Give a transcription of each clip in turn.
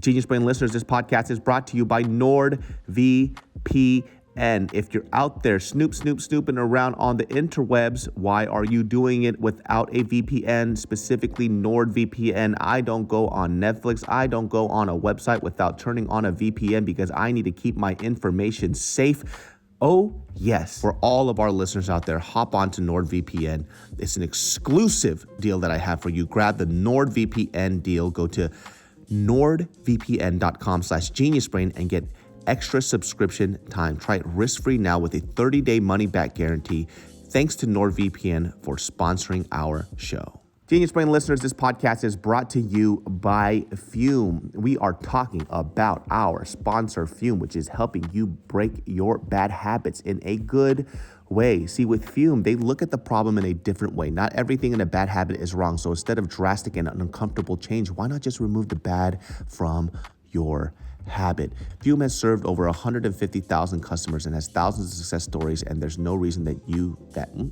Genius Brain listeners, this podcast is brought to you by NordVPN. If you're out there snooping around on the interwebs, why are you doing it without a VPN, specifically NordVPN? I don't go on Netflix. I don't go on a website without turning on a VPN because I need to keep my information safe. Oh, yes. For all of our listeners out there, hop on to NordVPN. It's an exclusive deal that I have for you. Grab the NordVPN deal. Go to nordvpn.com/geniusbrain and get extra subscription time. Try it risk-free now with a 30-day money-back guarantee. Thanks to NordVPN for sponsoring our show. Genius Brain listeners, this podcast is brought to you by Fume. We are talking about our sponsor, Fume, which is helping you break your bad habits in a good way. See, with Fume, they look at the problem in a different way. Not everything in a bad habit is wrong. So instead of drastic and uncomfortable change, why not just remove the bad from your habit? Fume has served over 150,000 customers and has thousands of success stories, and there's no reason that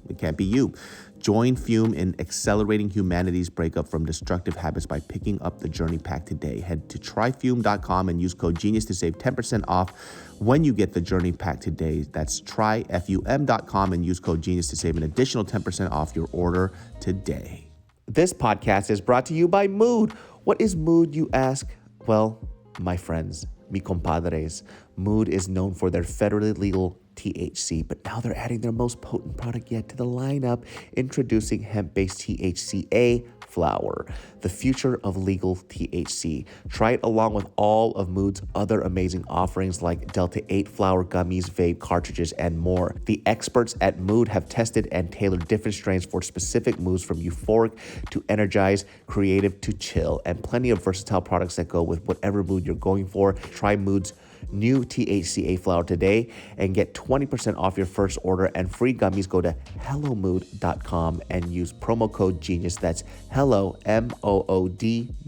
it can't be you. Join Fume in accelerating humanity's breakup from destructive habits by picking up the Journey Pack today. Head to tryfume.com and use code GENIUS to save 10% off when you get the Journey Pack today. That's tryfum.com and use code GENIUS to save an additional 10% off your order today. This podcast is brought to you by Mood. What is Mood, you ask? Well, my friends, mi compadres, Mood is known for their federally legal THC, but now they're adding their most potent product yet to the lineup, introducing hemp-based THCA flower, the future of legal THC. Try it along with all of Mood's other amazing offerings like Delta 8 flower gummies, vape cartridges, and more. The experts at Mood have tested and tailored different strains for specific moods, from euphoric to energized, creative to chill, and plenty of versatile products that go with whatever mood you're going for. Try Mood's new THCA flower today and get 20% off your first order and free gummies. Go to hellomood.com and use promo code GENIUS. That's hello, MOOD.com.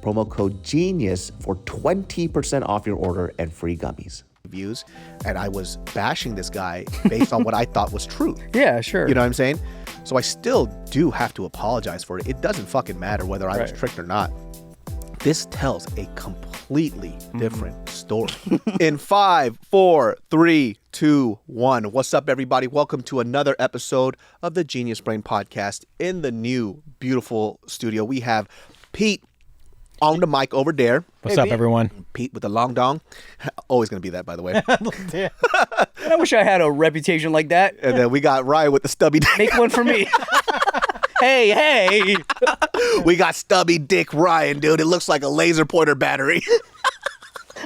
Promo code GENIUS for 20% off your order and free gummies. Views, and I was bashing this guy based on what I thought was true. Yeah, sure. You know what I'm saying? So I still do have to apologize for it. It doesn't fucking matter whether I was tricked or not. This tells a completely different story. In 5, 4, 3, 2, 1. What's up, everybody? Welcome to another episode of the Genius Brain Podcast. In the new, beautiful studio, we have Pete on the mic over there. What's up, everyone? Pete with the long dong. Always going to be that, by the way. I wish I had a reputation like that. And then we got Ryan with the stubby dick. Make one for me. Hey. We got stubby dick Ryan, dude. It looks like a laser pointer battery.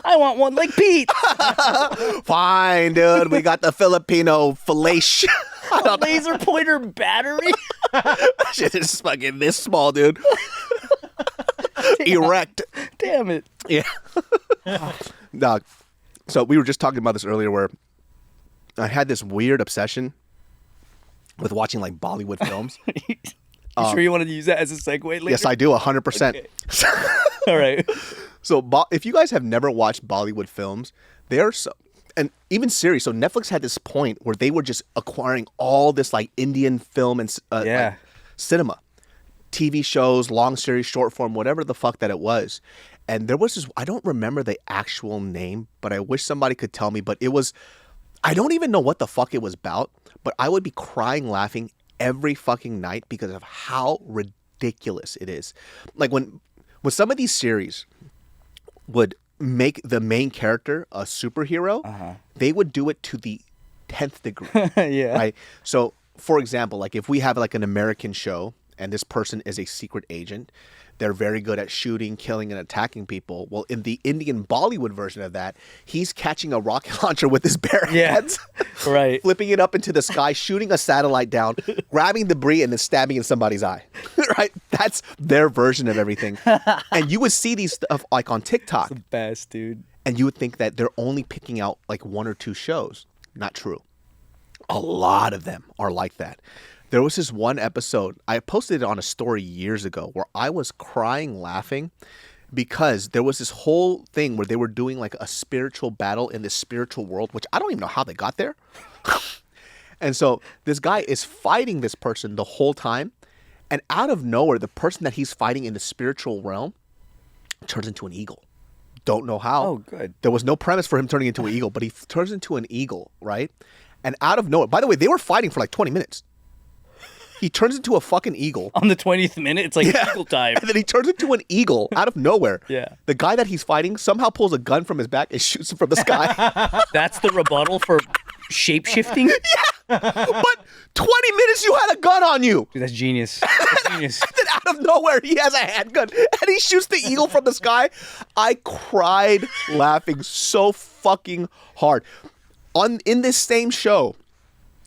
I want one like Pete. Fine, dude. We got the Filipino fellation. A laser pointer battery? Shit is fucking this small, dude. Erect. Damn it. Yeah. Dog. So we were just talking about this earlier where I had this weird obsession with watching like Bollywood films. You sure you wanted to use that as a segue later? Yes, I do, 100%. Okay. All right. So if you guys have never watched Bollywood films, they're so, and even series. So Netflix had this point where they were just acquiring all this like Indian film and like cinema, TV shows, long series, short form, whatever the fuck that it was. And there was this, I don't remember the actual name, but I wish somebody could tell me. But it was, I don't even know what the fuck it was about, but I would be crying, laughing every fucking night because of how ridiculous it is. Like when some of these series would make the main character a superhero, they would do it to the 10th degree. Yeah. Right? So, for example, like if we have like an American show and this person is a secret agent, they're very good at shooting, killing, and attacking people. Well, in the Indian Bollywood version of that, he's catching a rocket launcher with his bare hands, right, flipping it up into the sky, shooting a satellite down, grabbing debris, and then stabbing in somebody's eye. Right? That's their version of everything. And you would see these stuff like on TikTok. It's the best, dude. And you would think that they're only picking out like one or two shows. Not true. A lot of them are like that. There was this one episode, I posted it on a story years ago, where I was crying laughing because there was this whole thing where they were doing like a spiritual battle in this spiritual world, which I don't even know how they got there. And so this guy is fighting this person the whole time. And out of nowhere, the person that he's fighting in the spiritual realm turns into an eagle. Don't know how. Oh, good. There was no premise for him turning into an eagle, but he turns into an eagle, right? And out of nowhere, by the way, they were fighting for like 20 minutes. He turns into a fucking eagle. On the 20th minute, it's like eagle time. And then he turns into an eagle out of nowhere. Yeah. The guy that he's fighting somehow pulls a gun from his back and shoots him from the sky. That's the rebuttal for shape-shifting? But 20 minutes you had a gun on you. Dude, that's genius. That's genius. And then out of nowhere, he has a handgun and he shoots the eagle from the sky. I cried laughing so fucking hard. In this same show,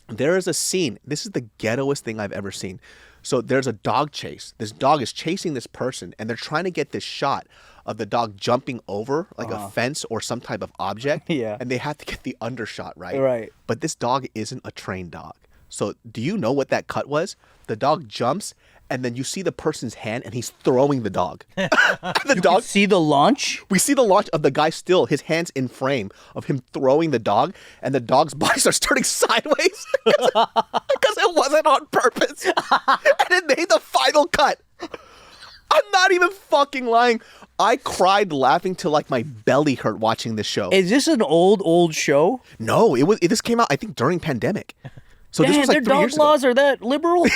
there is a scene. This is the ghettoest thing I've ever seen. So there's a dog chase. This dog is chasing this person, and they're trying to get this shot of the dog jumping over like a fence or some type of object. Yeah. And they have to get the undershot, right? Right. But this dog isn't a trained dog. So do you know what that cut was? The dog jumps, and then you see the person's hand, and he's throwing the dog. The dog. See the launch? We see the launch of the guy still, his hands in frame of him throwing the dog, and the dog's body starts turning sideways because it wasn't on purpose. And it made the final cut. I'm not even fucking lying. I cried laughing till like my belly hurt watching this show. Is this an old show? No, this came out I think during pandemic. So Damn, this was like their 3 dog years ago. laws are that liberal?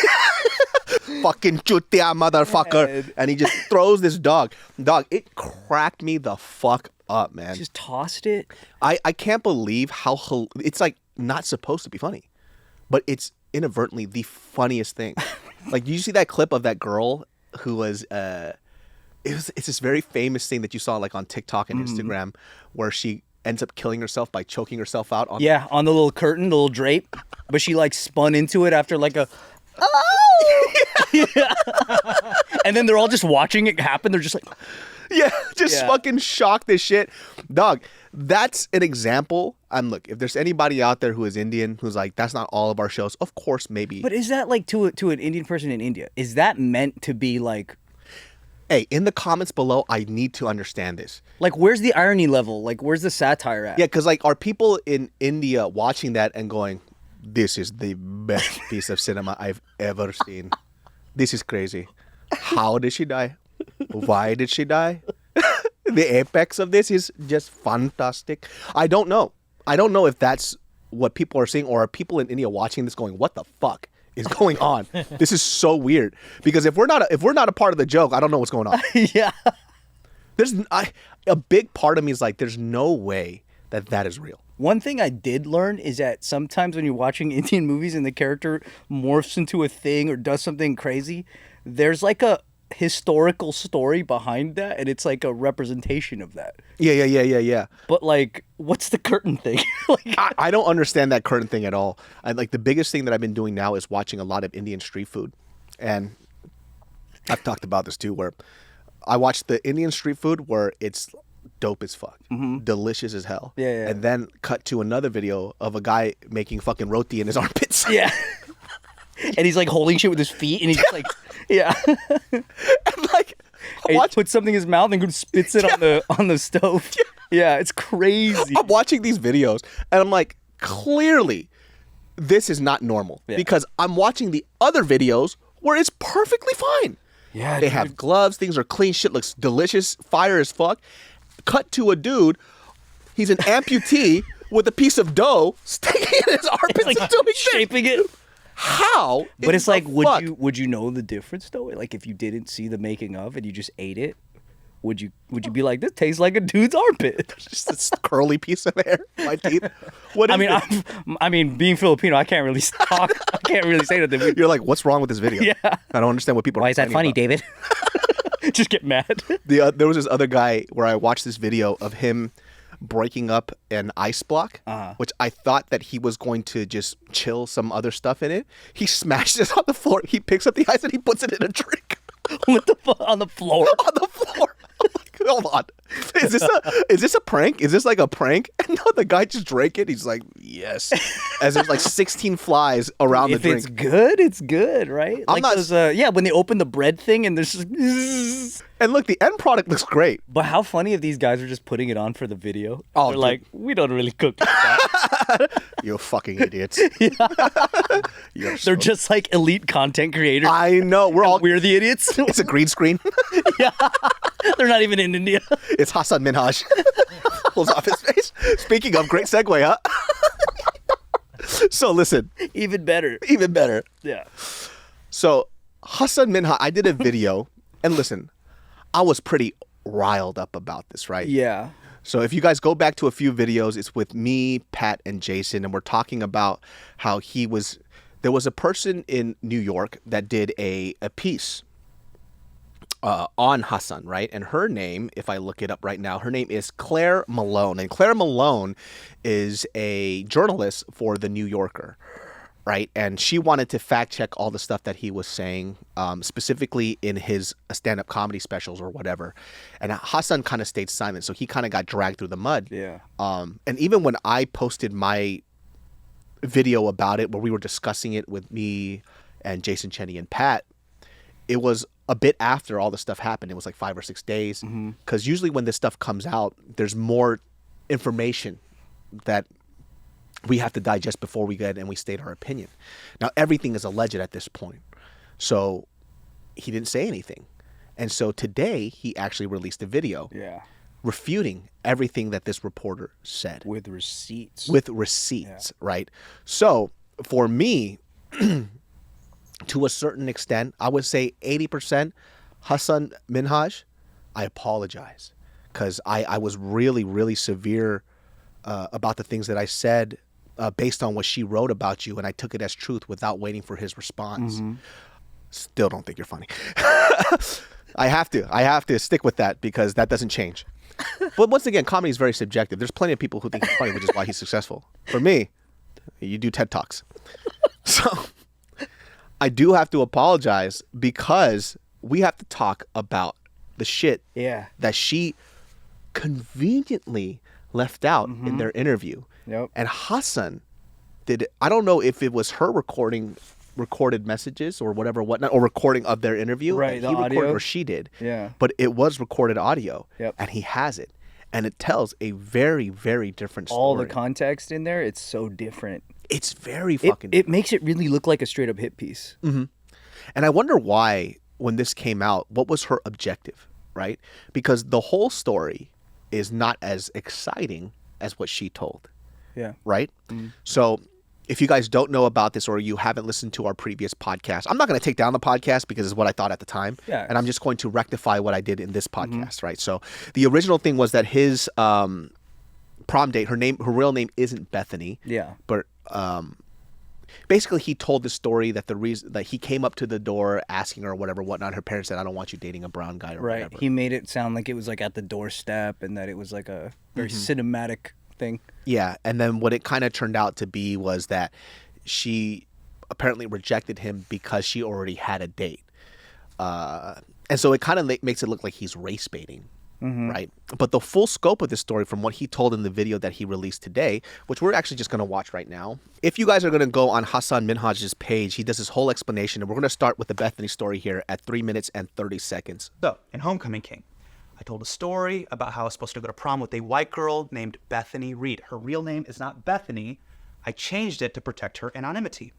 Fucking chutia motherfucker. And he just throws this dog. Dog, it cracked me the fuck up, man. Just tossed it. I can't believe how it's like not supposed to be funny, but it's inadvertently the funniest thing. Like, you see that clip of that girl who was it's this very famous thing that you saw like on TikTok and Instagram where she ends up killing herself by choking herself out on on the little curtain, the little drape, but she like spun into it after like a yeah. And then they're all just watching it happen. They're just like fucking shocked as shit. Dog, that's an example. Look, if there's anybody out there who is Indian who's like, that's not all of our shows, of course, maybe. But is that like to an Indian person in India? Is that meant to be like, hey, in the comments below, I need to understand this. like, where's the irony level? Like, where's the satire at? Yeah, because like, are people in India watching that and going, this is the best piece of cinema I've ever seen. This is crazy. How did she die? Why did she die? The apex of this is just fantastic. I don't know. I don't know if that's what people are seeing, or are people in India watching this going, what the fuck is going on? This is so weird. Because if we're not a part of the joke, I don't know what's going on. Yeah. There's a big part of me is like, there's no way that is real. One thing I did learn is that sometimes when you're watching Indian movies and the character morphs into a thing or does something crazy, there's like a historical story behind that, and it's like a representation of that. Yeah. But like, what's the curtain thing? Like, I don't understand that curtain thing at all. Like, the biggest thing that I've been doing now is watching a lot of Indian street food. And I've talked about this too, where I watch the Indian street food where it's dope as fuck, delicious as hell. Yeah. And then cut to another video of a guy making fucking roti in his armpits. yeah. And he's like holding shit with his feet, and he's just like, yeah. And like, He puts something in his mouth and spits it on the stove. Yeah, it's crazy. I'm watching these videos and I'm like, clearly this is not normal, because I'm watching the other videos where it's perfectly fine. Yeah, they have gloves, things are clean, shit looks delicious, fire as fuck. Cut to a dude, he's an amputee with a piece of dough sticking in his armpits, like and doing shaping it. How? But it's like, fuck? would you know the difference though? Like, if you didn't see the making of and you just ate it, would you be like, this tastes like a dude's armpit? Just this curly piece of hair in my teeth. What is it? I mean, being Filipino, I can't really talk. I can't really say nothing. You're like, what's wrong with this video? Yeah. I don't understand what people are Why is that funny, about. David? Just get mad. There was this other guy where I watched this video of him breaking up an ice block, which I thought that he was going to just chill some other stuff in it. He smashed it on the floor. He picks up the ice and he puts it in a drink. What the fuck? On the floor? On the floor. I'm like, hold on. is this a prank? Is this like a prank? And no, the guy just drank it. He's like, yes. As there's like 16 flies around the drink. If it's good, it's good, right? I'm not... those, when they open the bread thing and there's just... And look, the end product looks great. But how funny if these guys are just putting it on for the video? Oh, they're like, we don't really cook like that. You fucking idiots. They're just like elite content creators. I know. We're the idiots. It's a green screen. Yeah. They're not even in India. It's Hasan Minhaj. Pulls off his face. Speaking of, great segue, huh? So listen. Even better. Even better. Yeah. So Hasan Minhaj, I did a video, and listen, I was pretty riled up about this, right? Yeah. So if you guys go back to a few videos, it's with me, Pat, and Jason, and we're talking about how there was a person in New York that did a piece on Hassan, right? And her name, if I look it up right now, her name is Claire Malone. And Claire Malone is a journalist for The New Yorker, right? And she wanted to fact check all the stuff that he was saying, specifically in his stand-up comedy specials or whatever. And Hassan kind of stayed silent, so he kind of got dragged through the mud. Yeah. And even when I posted my video about it, where we were discussing it with me and Jason, Cheney, and Pat, it was a bit after all the stuff happened. It was like 5 or 6 days. Because usually when this stuff comes out, there's more information that we have to digest before we get and we state our opinion. Now, everything is alleged at this point. So he didn't say anything. And so today he actually released a video refuting everything that this reporter said. With receipts. Right? So for me, to a certain extent, I would say 80%, Hasan Minhaj, I apologize. Because I was really, really severe about the things that I said based on what she wrote about you, and I took it as truth without waiting for his response. Still don't think you're funny. I have to stick with that because that doesn't change. But once again, comedy is very subjective. There's plenty of people who think he's funny, which is why he's successful. For me, you do TED Talks. So I do have to apologize because we have to talk about the shit that she conveniently left out in their interview. Yep. And Hassan I don't know if it was her recorded messages or whatnot, or recording of their interview. Right, the he recorded, audio. or she did. Yeah. But it was recorded audio. Yep. And he has it. And it tells a very, very different story. All the context in there, it's so different. It's very fucking It makes it really look like a straight up hit piece. And I wonder why, when this came out, what was her objective, right? Because the whole story is not as exciting as what she told. Yeah. Right? So if you guys don't know about this or you haven't listened to our previous podcast, I'm not going to take down the podcast because it's what I thought at the time. Yeah. And I'm just going to rectify what I did in this podcast, right? So the original thing was that his prom date, her real name isn't Bethany. Yeah. But basically he told the story that the reason that he came up to the door asking her or whatnot. Her parents said, I don't want you dating a brown guy or whatever. He made it sound like it was like at the doorstep and that it was like a very cinematic thing. Yeah, and then what it kind of turned out to be was that she apparently rejected him because she already had a date. And so it kind of makes it look like he's race baiting, right? But the full scope of this story from what he told in the video that he released today, which we're actually just going to watch right now. If you guys are going to go on Hasan Minhaj's page, he does his whole explanation, and we're going to start with the Bethany story here at 3 minutes and 30 seconds. So, in Homecoming King, I told a story about how I was supposed to go to prom with a white girl named Bethany Reed. Her real name is not Bethany. I changed it to protect her anonymity.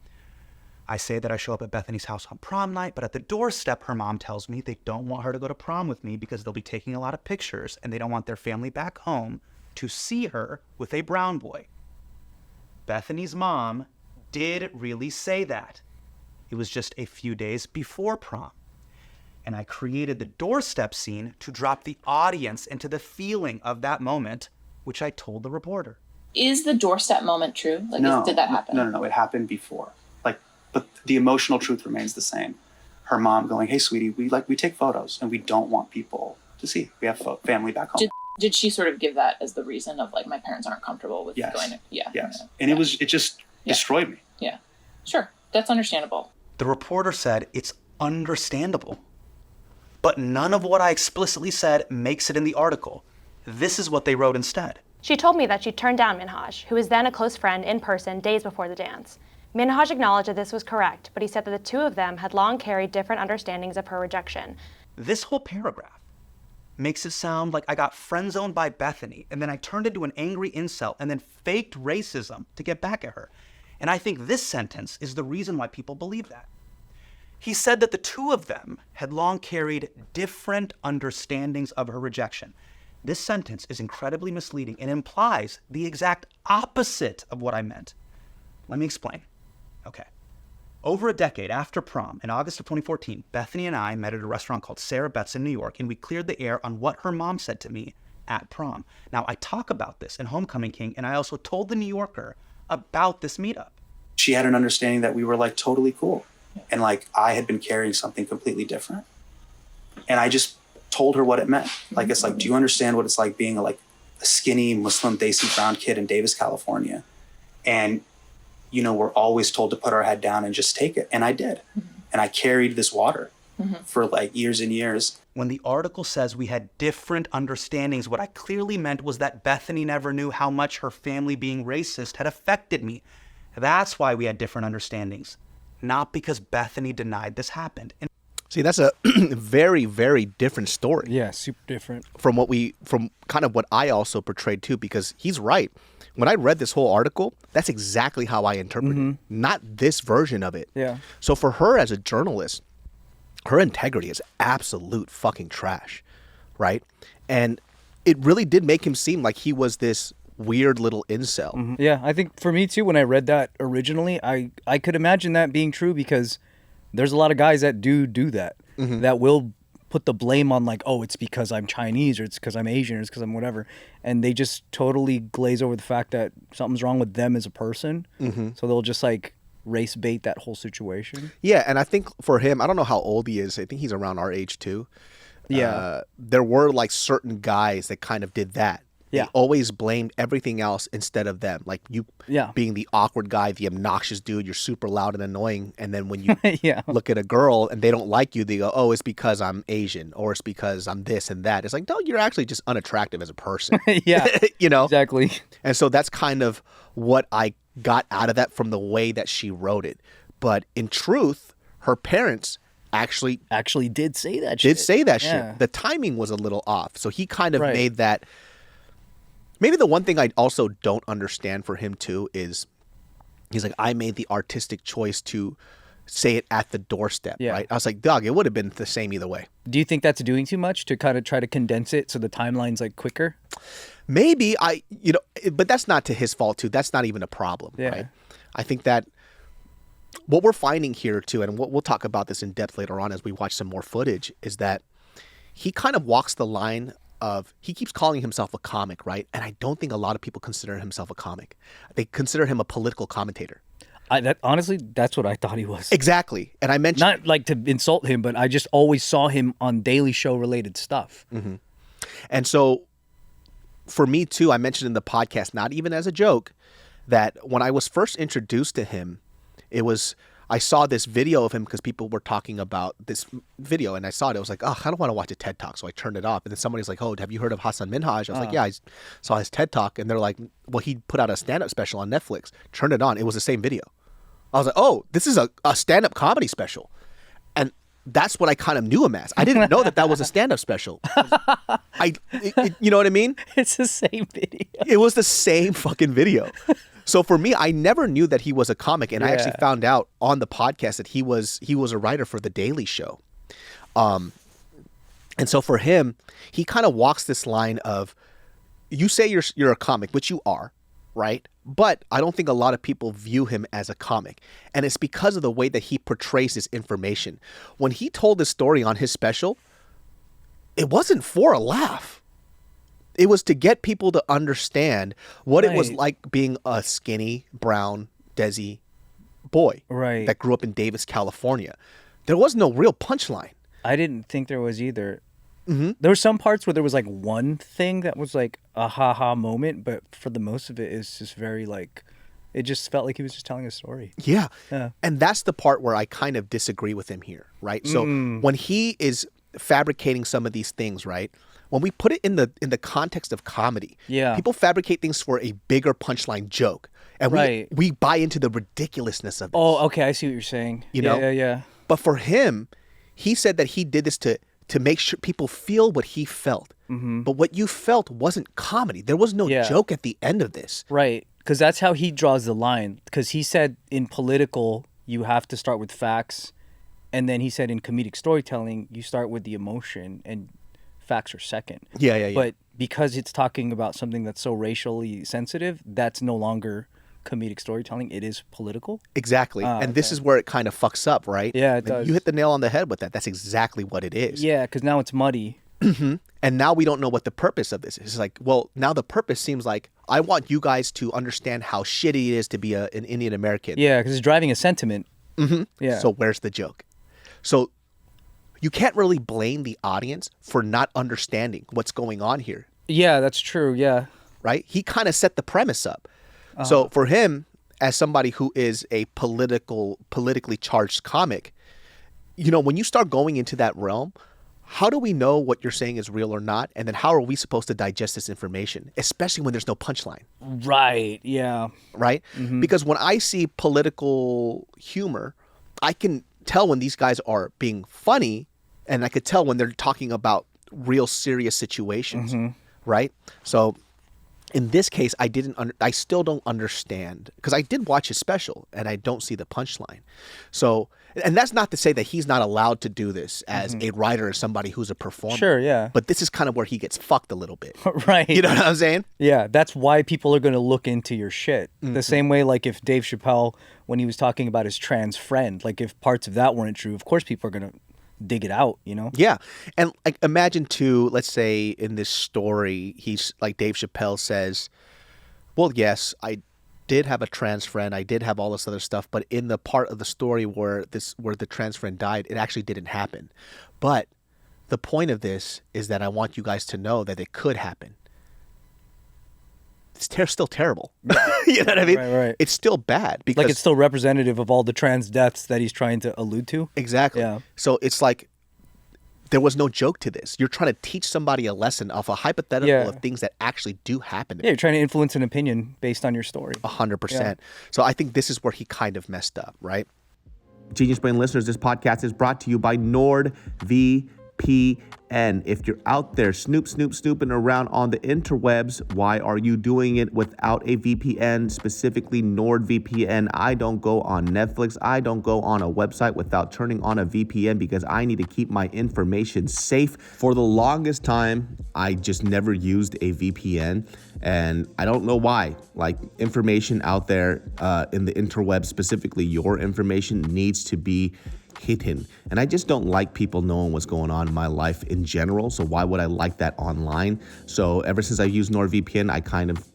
I say that I show up at Bethany's house on prom night, but at the doorstep, her mom tells me they don't want her to go to prom with me because they'll be taking a lot of pictures and they don't want their family back home to see her with a brown boy. Bethany's mom did really say that. It was just a few days before prom. And I created the doorstep scene to drop the audience into the feeling of that moment, which I told the reporter. Is the doorstep moment true? Like, No, did that happen? No. It happened before. But the emotional truth remains the same. Her mom going, "Hey, sweetie, we take photos and we don't want people to see. We have family back home." Did she sort of give that as the reason of like, my parents aren't comfortable with Yes. going to, Yes. Yeah. And it just destroyed me. Yeah. Sure. That's understandable. The reporter said it's understandable. But none of what I explicitly said makes it in the article. This is what they wrote instead. She told me that she turned down Minhaj, who was then a close friend in person days before the dance. Minhaj acknowledged that this was correct, but he said that the two of them had long carried different understandings of her rejection. This whole paragraph makes it sound like I got friend-zoned by Bethany, and then I turned into an angry incel, and then faked racism to get back at her. And I think this sentence is the reason why people believe that. He said that the two of them had long carried different understandings of her rejection. This sentence is incredibly misleading and implies the exact opposite of what I meant. Let me explain. Okay. Over a decade after prom, in August of 2014, Bethany and I met at a restaurant called Sarah Betts in New York, and we cleared the air on what her mom said to me at prom. Now, I talk about this in Homecoming King, and I also told the New Yorker about this meetup. She had an understanding that we were like totally cool. And like I had been carrying something completely different. And I just told her what it meant. Like, it's like, do you understand what it's like being a skinny Muslim Desi brown kid in Davis, California? And, you know, we're always told to put our head down and just take it. And I did. And I carried this water for like years and years. When the article says we had different understandings, what I clearly meant was that Bethany never knew how much her family being racist had affected me. That's why we had different understandings. Not because Bethany denied this happened. And See, that's a very, very different story. Yeah, super different. From kind of what I also portrayed too, because he's right. When I read this whole article, that's exactly how I interpreted it. Not this version of it. Yeah. So for her as a journalist, her integrity is absolute fucking trash, right? And it really did make him seem like he was this weird little incel. Yeah, I think for me too, when I read that originally, I could imagine that being true because there's a lot of guys that do that, that will put the blame on like, oh, it's because I'm Chinese or it's because I'm Asian or it's because I'm whatever. And they just totally glaze over the fact that something's wrong with them as a person. So they'll just like race bait that whole situation. Yeah, and I think for him, I don't know how old he is. I think he's around our age too. Yeah. There were like certain guys that kind of did that. They always blamed everything else instead of them. Like you being the awkward guy, the obnoxious dude, you're super loud and annoying. And then when you look at a girl and they don't like you, they go, oh, it's because I'm Asian or it's because I'm this and that. It's like, no, you're actually just unattractive as a person. You know? Exactly. And so that's kind of what I got out of that from the way that she wrote it. But in truth, her parents actually did say that shit. Shit. The timing was a little off. So he kind of made that. Maybe the one thing I also don't understand for him too is he's like, I made the artistic choice to say it at the doorstep, right? I was like, dog, it would have been the same either way. Do you think that's doing too much to kind of try to condense it so the timeline's like quicker? Maybe but that's not to his fault too. That's not even a problem, right? I think that what we're finding here too, and we'll talk about this in depth later on as we watch some more footage, is that he kind of walks the line of, he keeps calling himself a comic, right? And I don't think a lot of people consider himself a comic. They consider him a political commentator. Honestly, that's what I thought he was. Exactly. And I mentioned... Not like to insult him, but I just always saw him on Daily Show related stuff. And so for me too, I mentioned in the podcast, not even as a joke, that when I was first introduced to him, I saw this video of him because people were talking about this video and I saw it. I was like, oh, I don't want to watch a TED Talk. So I turned it off. And then somebody's like, oh, have you heard of Hasan Minhaj? I was like, yeah, I saw his TED Talk. And they're like, well, he put out a stand-up special on Netflix. Turned it on. It was the same video. I was like, oh, this is a stand-up comedy special. And that's what I kind of knew him as. I didn't know that was a stand-up special. You know what I mean? It's the same video. It was the same fucking video. So for me, I never knew that he was a comic, and I actually found out on the podcast that he was a writer for The Daily Show. And so for him, he kind of walks this line of, you say you're a comic, which you are, right? But I don't think a lot of people view him as a comic, and it's because of the way that he portrays his information. When he told this story on his special, it wasn't for a laugh. It was to get people to understand what it was like being a skinny, brown, Desi boy that grew up in Davis, California. There was no real punchline. I didn't think there was either. There were some parts where there was like one thing that was like a ha-ha moment, but for the most of it, it's just very like, it just felt like he was just telling a story. Yeah. And that's the part where I kind of disagree with him here, right? So when he is fabricating some of these things, right? when we put it in the context of comedy, Yeah. people fabricate things for a bigger punchline joke. And Right. we buy into the ridiculousness of this. Oh, okay. I see what you're saying. You know? Yeah. But for him, he said that he did this to make sure people feel what he felt. But what you felt wasn't comedy. There was no joke at the end of this. Right. Because that's how he draws the line. Because he said in political, you have to start with facts. And then he said in comedic storytelling, you start with the emotion and facts are second. Yeah. But because it's talking about something that's so racially sensitive, that's no longer comedic storytelling. It is political. Exactly. And this is where it kind of fucks up, right? Yeah, it And does. You hit the nail on the head with that. That's exactly what it is. Yeah, because now it's muddy. And now we don't know what the purpose of this is. It's like, well, now the purpose seems like I want you guys to understand how shitty it is to be an Indian American. Yeah, because it's driving a sentiment. Yeah. So where's the joke? So you can't really blame the audience for not understanding what's going on here, Yeah, that's true. Yeah. right? He kind of set the premise up. So for him, as somebody who is a politically charged comic, you know, when you start going into that realm, how do we know what you're saying is real or not? And then how are we supposed to digest this information, especially when there's no punchline, Right. Yeah. right? Because when I see political humor, I can tell when these guys are being funny, and I could tell when they're talking about real serious situations, right? So in this case, I still don't understand, because I did watch his special and I don't see the punchline. So, and that's not to say that he's not allowed to do this as a writer or somebody who's a performer. Sure, yeah. But this is kind of where he gets fucked a little bit. Right. You know what I'm saying? Yeah, that's why people are going to look into your shit. The same way, like, if Dave Chappelle, when he was talking about his trans friend, like, if parts of that weren't true, of course people are going to dig it out, you know? Yeah. And like, imagine too, let's say in this story, he's like, Dave Chappelle says, well, yes, I did have a trans friend. I did have all this other stuff. But in the part of the story where the trans friend died, it actually didn't happen. But the point of this is that I want you guys to know that it could happen. It's still terrible. You know what I mean? Right. It's still bad because Like, it's still representative of all the trans deaths that he's trying to allude to. exactly. Yeah. So it's like there was no joke to this. You're trying to teach somebody a lesson off a hypothetical Yeah. of things that actually do happen. Yeah, you're trying to influence an opinion based on your story. 100%. So I think this is where he kind of messed up, right? Genius Brain listeners, this podcast is brought to you by NordVPN. If you're out there snooping around on the interwebs, why are you doing it without a VPN, specifically NordVPN? I don't go on Netflix. I don't go on a website without turning on a VPN because I need to keep my information safe. For the longest time, I just never used a VPN, and I don't know why. Like, information out there in the interweb, specifically your information, needs to be hidden. And I just don't like people knowing what's going on in my life in general. So why would I like that online? So ever since I used NordVPN, I kind of,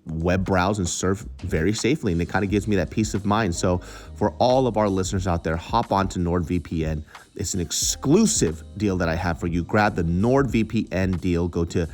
web browse and surf very safely. And it kind of gives me that peace of mind. So for all of our listeners out there, hop on to NordVPN. It's an exclusive deal that I have for you. Grab the NordVPN deal. Go to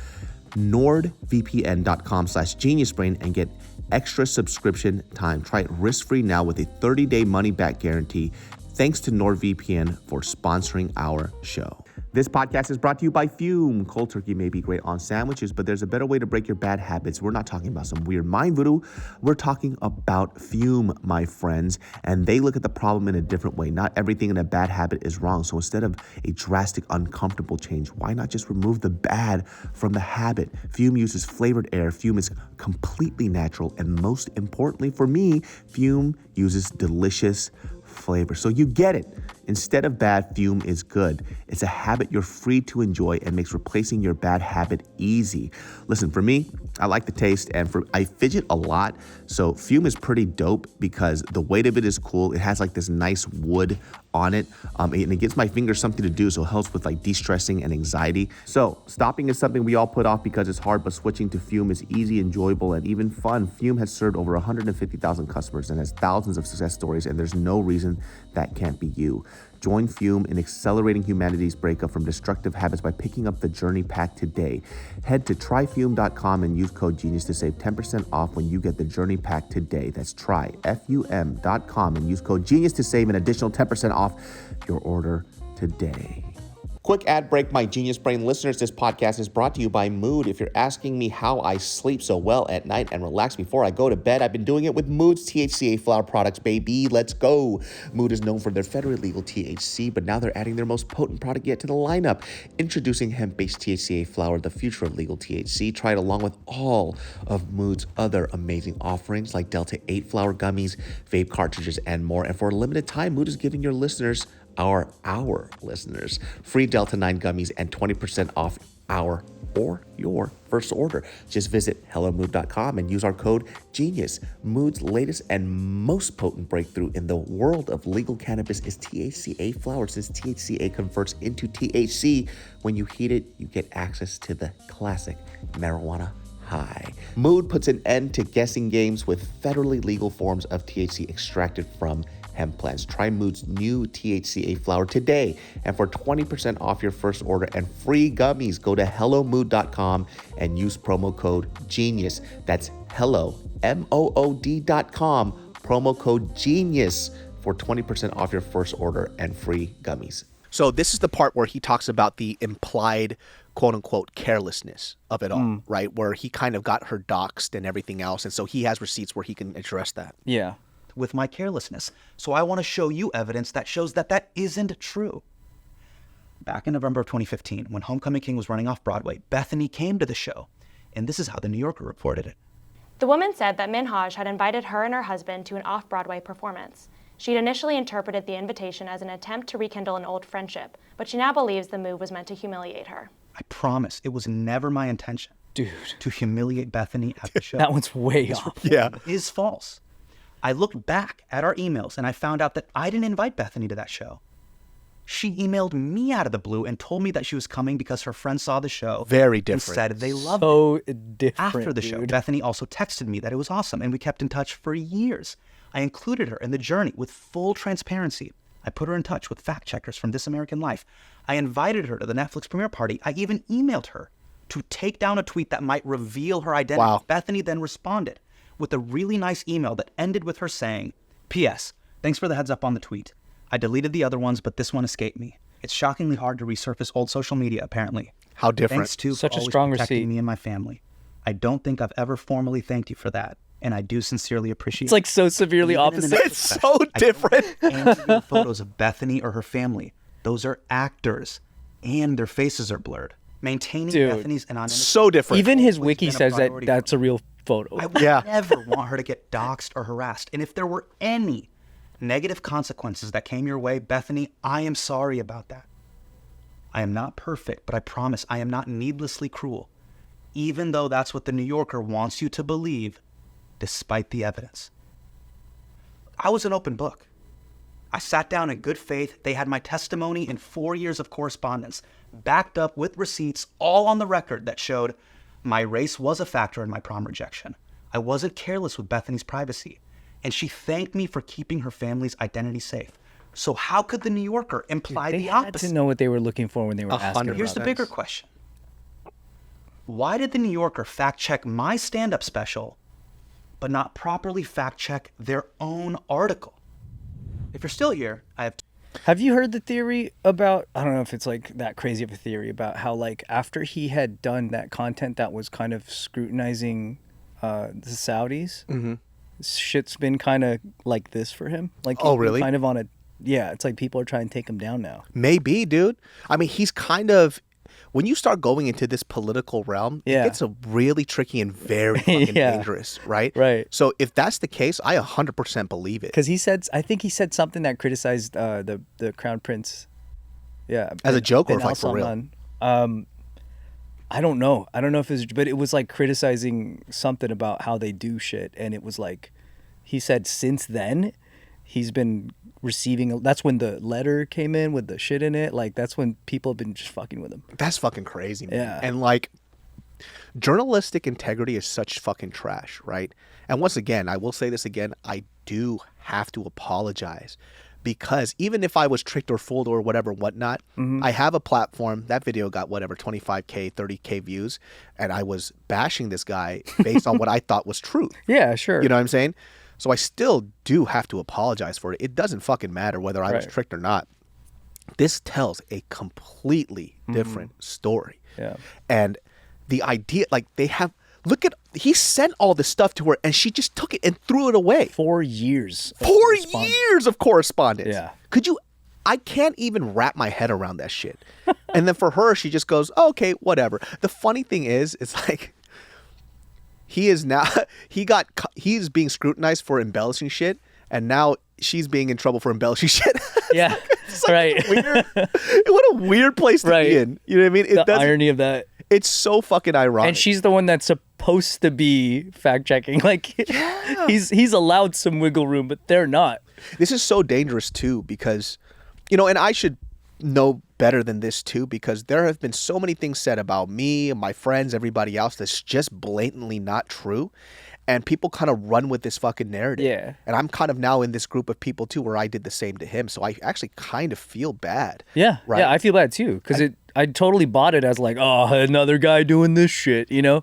nordvpn.com/geniusbrain and get extra subscription time. Try it risk-free now with a 30-day money-back guarantee. Thanks to NordVPN for sponsoring our show. This podcast is brought to you by Fume. Cold turkey may be great on sandwiches, but there's a better way to break your bad habits. We're not talking about some weird mind voodoo. We're talking about Fume, my friends, and they look at the problem in a different way. Not everything in a bad habit is wrong. So instead of a drastic, uncomfortable change, why not just remove the bad from the habit? Fume uses flavored air. Fume is completely natural. And most importantly for me, Fume uses delicious flavor. So you get it. Instead of bad, Fume is good. It's a habit you're free to enjoy and makes replacing your bad habit easy. Listen, for me, I like the taste, and I fidget a lot. So Fume is pretty dope because the weight of it is cool. It has like this nice wood on it, and it gives my fingers something to do, so it helps with like de-stressing and anxiety. So stopping is something we all put off because it's hard, but switching to Fume is easy, enjoyable, and even fun. Fume has served over 150,000 customers and has thousands of success stories, and there's no reason that can't be you. Join Fume in accelerating humanity's breakup from destructive habits by picking up the Journey Pack today. Head to tryfume.com and use code GENIUS to save 10% off when you get the Journey Pack today. That's tryfum.com and use code GENIUS to save an additional 10% off your order today. Quick ad break, my Genius Brain listeners. This podcast is brought to you by Mood. If you're asking me how I sleep so well at night and relax before I go to bed, I've been doing it with Mood's THCA flower products, baby. Let's go. Mood is known for their federally legal THC, but now they're adding their most potent product yet to the lineup. Introducing hemp-based THCA flower, the future of legal THC. Try it along with all of Mood's other amazing offerings like Delta 8 flower gummies, vape cartridges, and more. And for a limited time, Mood is giving your listeners our listeners free Delta 9 gummies and 20% off your first order. Just visit hellomood.com and use our code GENIUS. Mood's latest and most potent breakthrough in the world of legal cannabis is THCA flower. Since THCA converts into THC, when you heat it, you get access to the classic marijuana high. Mood puts an end to guessing games with federally legal forms of THC extracted from hemp plants. Try Mood's new THCA flower today, and for 20% off your first order and free gummies, go to hellomood.com and use promo code GENIUS. That's hello, MOOD.com, promo code GENIUS for 20% off your first order and free gummies. So this is the part where he talks about the implied quote-unquote carelessness of it all, right? Where he kind of got her doxxed and everything else, and so he has receipts where he can address that. Yeah. With my carelessness. So I want to show you evidence that shows that that isn't true. Back in November of 2015, when Homecoming King was running off Broadway, Bethany came to the show, and this is how the New Yorker reported it. The woman said that Minhaj had invited her and her husband to an off-Broadway performance. She'd initially interpreted the invitation as an attempt to rekindle an old friendship, but she now believes the move was meant to humiliate her. I promise it was never my intention, Dude, to humiliate Bethany at the show. that one's way off. Yeah. Is false. I looked back at our emails and I found out that I didn't invite Bethany to that show. She emailed me out of the blue and told me that she was coming because her friends saw the show. Very different. And said they loved it. So different. After the show, dude. Bethany also texted me that it was awesome and we kept in touch for years. I included her in the journey with full transparency. I put her in touch with fact checkers from This American Life. I invited her to the Netflix premiere party. I even emailed her to take down a tweet that might reveal her identity. Wow. Bethany then responded with a really nice email that ended with her saying, P.S. Thanks for the heads up on the tweet. I deleted the other ones, but this one escaped me. It's shockingly hard to resurface old social media, apparently. How different. Thanks to Such for a always strong protecting receipt. me and my family. I don't think I've ever formally thanked you for that, and I do sincerely appreciate It's like so severely Even in the opposite. Netflix It's so different. and photos of Bethany or her family. Those are actors, and their faces are blurred. Maintaining Dude. Bethany's anonymity. So different. Even his always wiki been a says that priority that's for a real photo. I would Yeah. never want her to get doxxed or harassed. And if there were any negative consequences that came your way, Bethany, I am sorry about that. I am not perfect, but I promise I am not needlessly cruel, even though that's what the New Yorker wants you to believe, despite the evidence. I was an open book. I sat down in good faith. They had my testimony in 4 years of correspondence, backed up with receipts, all on the record that showed my race was a factor in my prom rejection. I wasn't careless with Bethany's privacy, and she thanked me for keeping her family's identity safe. So how could the New Yorker imply They the had opposite? to know what they were looking for when they were asking 100%. about Here's the bigger question. Why did the New Yorker fact check my stand-up special, but not properly fact check their own article? If you're still here, I have Have you heard the theory about, I don't know if it's like that crazy of a theory, about how like after he had done that content that was kind of scrutinizing the Saudis, shit's been kind of like this for him. Like Oh, he's been really? kind of on a, yeah, it's like people are trying to take him down now. Maybe, dude. I mean, he's kind of, when you start going into this political realm, Yeah. it gets a really tricky and very fucking Yeah. dangerous, right? Right. So if that's the case, I 100% believe it. Because he said, I think he said something that criticized the Crown Prince. Yeah. As a joke or bin like for real? Salman. I don't know. I don't know if it's, but it was like criticizing something about how they do shit. And it was like, he said since then, he's been receiving, that's when the letter came in with the shit in it. Like, that's when people have been just fucking with him. That's fucking crazy, man. Yeah. And like, journalistic integrity is such fucking trash, right? And once again, I will say this again, I do have to apologize because even if I was tricked or fooled or whatever, whatnot, I have a platform. That video got whatever, 25K, 30K views. And I was bashing this guy based on what I thought was truth. Yeah, sure. You know what I'm saying? So I still do have to apologize for it. It doesn't fucking matter whether I was Right. tricked or not. This tells a completely different story. Yeah. And the idea, like he sent all this stuff to her and she just took it and threw it away. 4 years. 4 years of correspondence. Yeah. I can't even wrap my head around that shit. And then for her, she just goes, oh, okay, whatever. The funny thing is, it's like, he's being scrutinized for embellishing shit. And now she's being in trouble for embellishing shit. Yeah. Right. What a weird place to be in. You know what I mean? The irony of that. It's so fucking ironic. And she's the one that's supposed to be fact checking. Like, he's allowed some wiggle room, but they're not. This is so dangerous too, because, and I should know better than this too, because there have been so many things said about me, my friends, everybody else that's just blatantly not true. And people kind of run with this fucking narrative. Yeah. And I'm kind of now in this group of people too where I did the same to him. So I actually kind of feel bad. Yeah. Right? Yeah, I feel bad too. Because I totally bought it as like, oh, another guy doing this shit, And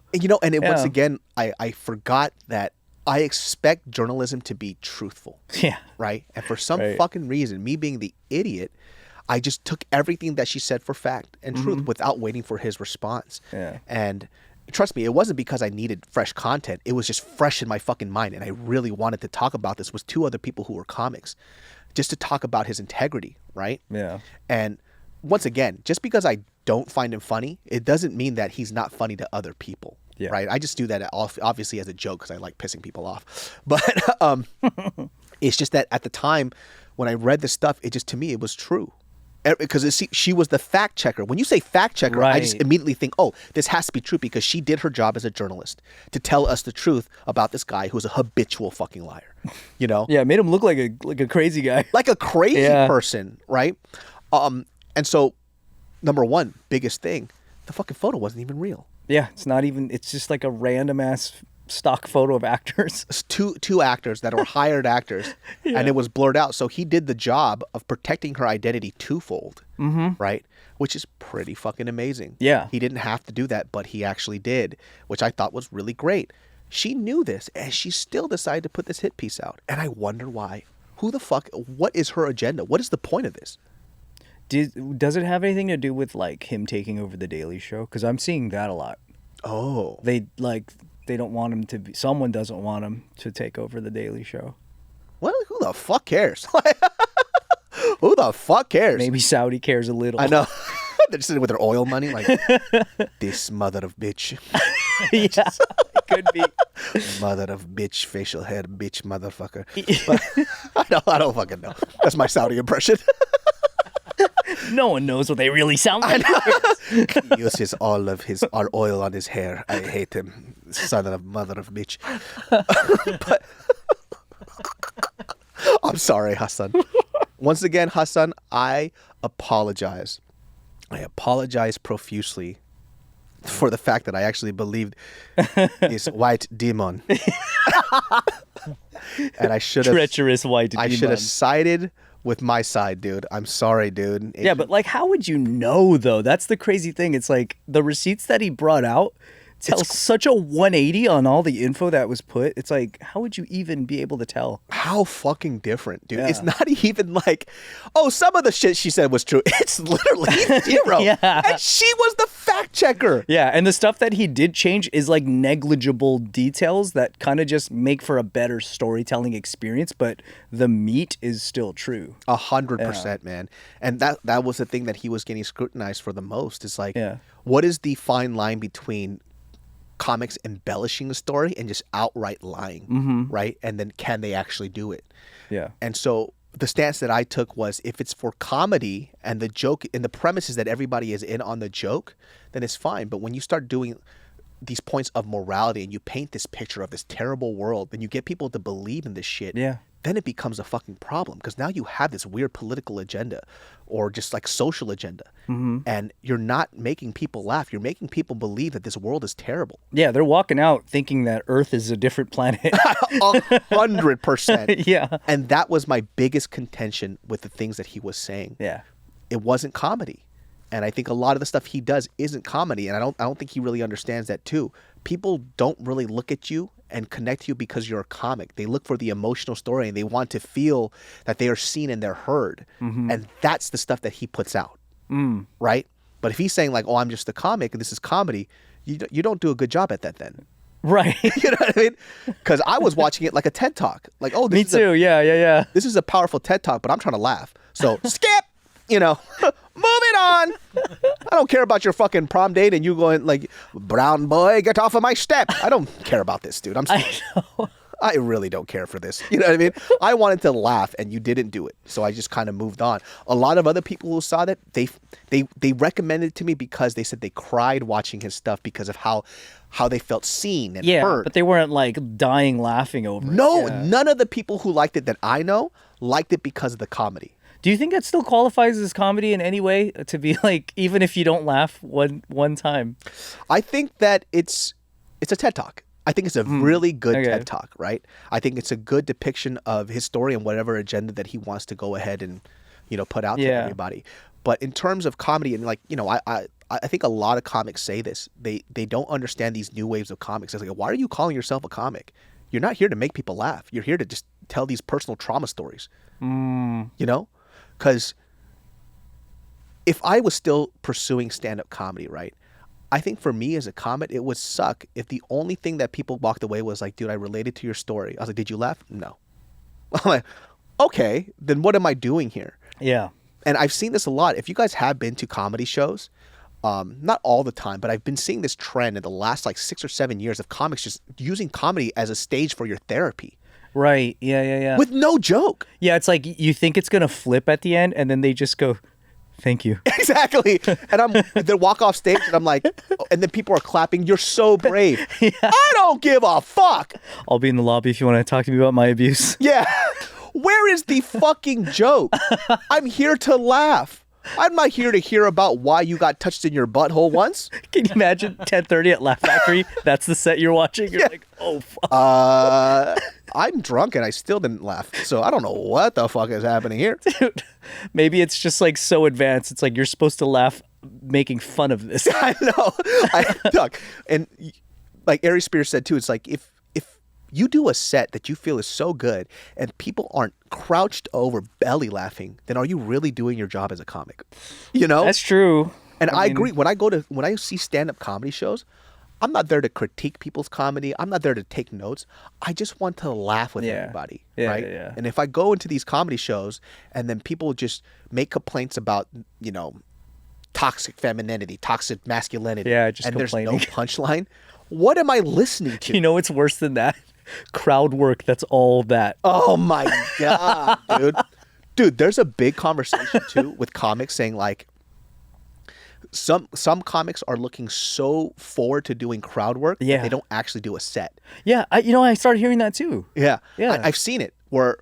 once again, I forgot that I expect journalism to be truthful. Yeah. Right? And for some fucking reason, me being the idiot, I just took everything that she said for fact and truth without waiting for his response. Yeah. And trust me, it wasn't because I needed fresh content. It was just fresh in my fucking mind. And I really wanted to talk about this with 2 other people who were comics, just to talk about his integrity, right? Yeah. And once again, just because I don't find him funny, it doesn't mean that he's not funny to other people. Yeah. Right? I just do that obviously as a joke because I like pissing people off. But it's just that at the time when I read this stuff, to me, it was true. Because she was the fact checker. When you say fact checker, I just immediately think, oh, this has to be true because she did her job as a journalist to tell us the truth about this guy who's a habitual fucking liar. Yeah, it made him look like a crazy guy. Like a crazy person, right? And so, number one, biggest thing, the fucking photo wasn't even real. Yeah, it's just like a random ass stock photo of actors. It's two actors that are hired actors, and it was blurred out. So he did the job of protecting her identity twofold, right? Which is pretty fucking amazing. Yeah. He didn't have to do that, but he actually did, which I thought was really great. She knew this, and she still decided to put this hit piece out. And I wonder why. Who the fuck? What is her agenda? What is the point of this? Does it have anything to do with like him taking over the Daily Show? Because I'm seeing that a lot. Oh. They don't want him to be. Someone doesn't want him to take over the Daily Show. Well, who the fuck cares? Who the fuck cares? Maybe Saudi cares a little. I know. They're just sitting with their oil money, like this mother of bitch. Yeah, it could be. Mother of bitch, facial hair, bitch, motherfucker. But I don't fucking know. That's my Saudi impression. No one knows what they really sound like. He uses all of our oil on his hair. I hate him, son of mother of bitch. But I'm sorry, Hassan. Once again, Hassan, I apologize. I apologize profusely for the fact that I actually believed this white demon. And I should have treacherous white demon. I should have sided with my side, dude. I'm sorry, dude. Yeah, but like, how would you know though? That's the crazy thing. It's like the receipts that he brought out tell such a 180 on all the info that was put. It's like, how would you even be able to tell? How fucking different, dude. Yeah. It's not even like, oh, some of the shit she said was true. It's literally zero. Yeah. And she was the fact checker. Yeah, and the stuff that he did change is like negligible details that kind of just make for a better storytelling experience, but the meat is still true. 100%, man. And that was the thing that he was getting scrutinized for the most. It's like, Yeah. what is the fine line between comics embellishing the story and just outright lying, right? And then can they actually do it? Yeah. And so the stance that I took was, if it's for comedy and the joke and the premise is that everybody is in on the joke, then it's fine. But when you start doing these points of morality and you paint this picture of this terrible world, then you get people to believe in this shit. Yeah. Then it becomes a fucking problem, because now you have this weird political agenda or just like social agenda, and you're not making people laugh. You're making people believe that this world is terrible. Yeah, they're walking out thinking that Earth is a different planet. 100%. Yeah. And that was my biggest contention with the things that he was saying. Yeah. It wasn't comedy. And I think a lot of the stuff he does isn't comedy, and I don't think he really understands that too. People don't really look at you and connect you because you're a comic. They look for the emotional story, and they want to feel that they are seen and they're heard. And that's the stuff that he puts out, right? But if he's saying like, "Oh, I'm just a comic and this is comedy," you don't do a good job at that then. Right. You know what I mean? Because I was watching it like a TED Talk. Like, oh, Me too. Yeah. this is a powerful TED Talk, but I'm trying to laugh. So skip, you know, moving on. I don't care about your fucking prom date and you going like, brown boy, get off of my step. I don't care about this, dude. I'm sorry. I know. I really don't care for this. You know what I mean? I wanted to laugh and you didn't do it. So I just kind of moved on. A lot of other people who saw that, they recommended it to me because they said they cried watching his stuff because of how they felt seen and heard. But they weren't like dying laughing over it. No, none of the people who liked it that I know liked it because of the comedy. Do you think that still qualifies as comedy in any way? To be like, even if you don't laugh one time? I think that it's a TED Talk. I think it's a really good TED Talk, right? I think it's a good depiction of his story and whatever agenda that he wants to go ahead and, you know, put out to everybody. But in terms of comedy, and like, you know, I think a lot of comics say this. They don't understand these new waves of comics. It's like, why are you calling yourself a comic? You're not here to make people laugh. You're here to just tell these personal trauma stories. You know? Because if I was still pursuing stand-up comedy, right? I think for me as a comic, it would suck if the only thing that people walked away was like, dude, I related to your story. I was like, did you laugh? No. I'm like, okay, then what am I doing here? Yeah. And I've seen this a lot. If you guys have been to comedy shows, not all the time, but I've been seeing this trend in the last like 6 or 7 years of comics just using comedy as a stage for your therapy. Right. Yeah. With no joke. Yeah, it's like you think it's going to flip at the end and then they just go, thank you. Exactly. And they walk off stage and I'm like, and then people are clapping. You're so brave. I don't give a fuck. I'll be in the lobby if you want to talk to me about my abuse. Yeah. Where is the fucking joke? I'm here to laugh. I'm not here to hear about why you got touched in your butthole once. Can you imagine 10:30 at Laugh Factory? That's the set you're watching. You're like, oh, fuck. I'm drunk and I still didn't laugh. So I don't know what the fuck is happening here. Dude, maybe it's just like so advanced. It's like you're supposed to laugh making fun of this. I know. Look, and like Ari Spears said too, it's like if you do a set that you feel is so good and people aren't crouched over belly laughing, then are you really doing your job as a comic? You know? That's true. And I agree. When I see stand-up comedy shows, I'm not there to critique people's comedy. I'm not there to take notes. I just want to laugh with everybody, right? Yeah. And if I go into these comedy shows and then people just make complaints about, you know, toxic femininity, toxic masculinity, just and complaining. there's no punchline, what am I listening to? You know what's worse than that? Crowd work. That's all that. Oh my God, dude. Dude, there's a big conversation too with comics saying like, some comics are looking so forward to doing crowd work that they don't actually do a set. Yeah, I started hearing that too. Yeah. Yeah. I've seen it where,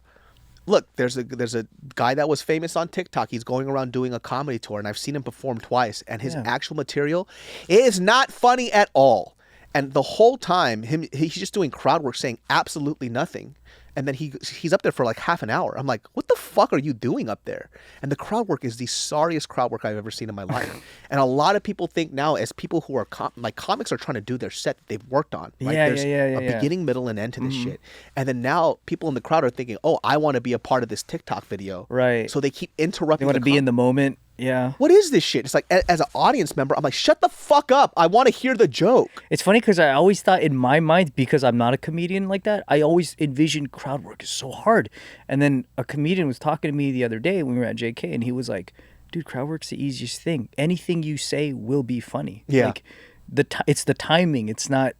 look, there's a guy that was famous on TikTok. He's going around doing a comedy tour, and I've seen him perform twice, and his actual material is not funny at all. And the whole time, he's just doing crowd work saying absolutely nothing. And then he's up there for like half an hour. I'm like, what the fuck are you doing up there? And the crowd work is the sorriest crowd work I've ever seen in my life. And a lot of people think now, as people who are comics are trying to do their set that they've worked on. Right? There's a beginning, middle, and end to this shit. And then now people in the crowd are thinking, oh, I want to be a part of this TikTok video. Right. So they keep interrupting. They want to be in the moment. Yeah. What is this shit? It's like, as an audience member, I'm like, shut the fuck up. I want to hear the joke. It's funny because I always thought in my mind, because I'm not a comedian like that, I always envisioned crowd work is so hard. And then a comedian was talking to me the other day when we were at JK, and he was like, dude, crowd work's the easiest thing. Anything you say will be funny. Yeah. Like, it's the timing. It's not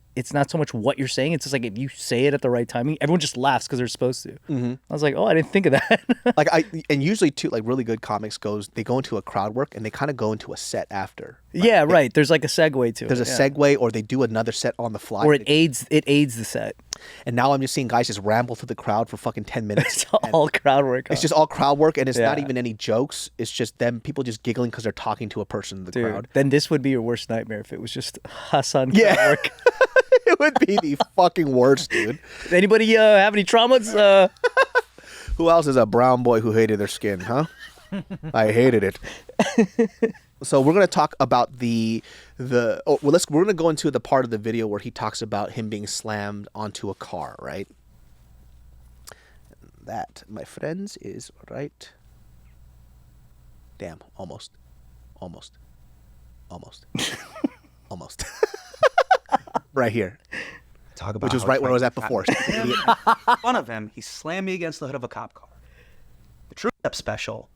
so much what you're saying. It's just like if you say it at the right timing, everyone just laughs because they're supposed to. Mm-hmm. I was like, oh, I didn't think of that. And usually too, like really good comics they go into a crowd work and they kind of go into a set after. Right? Yeah, right. There's like a segue to it. There's a segue, or they do another set on the fly. Or it aids the set. And now I'm just seeing guys just ramble to the crowd for fucking 10 minutes. It's all crowd work. It's just all crowd work, and it's not even any jokes. It's just them, people just giggling because they're talking to a person in the crowd. Then this would be your worst nightmare if it was just Hassan crowd work. It would be the fucking worst, dude. Anybody have any traumas? Who else is a brown boy who hated their skin, huh? I hated it. So we're going to talk about we're going to go into the part of the video where he talks about him being slammed onto a car, right? That, my friends, is right. Damn, almost. Right here. Talk about Which was how right he where I was tried at to before. trap me. In front of him, he slammed me against the hood of a cop car. The True Step special,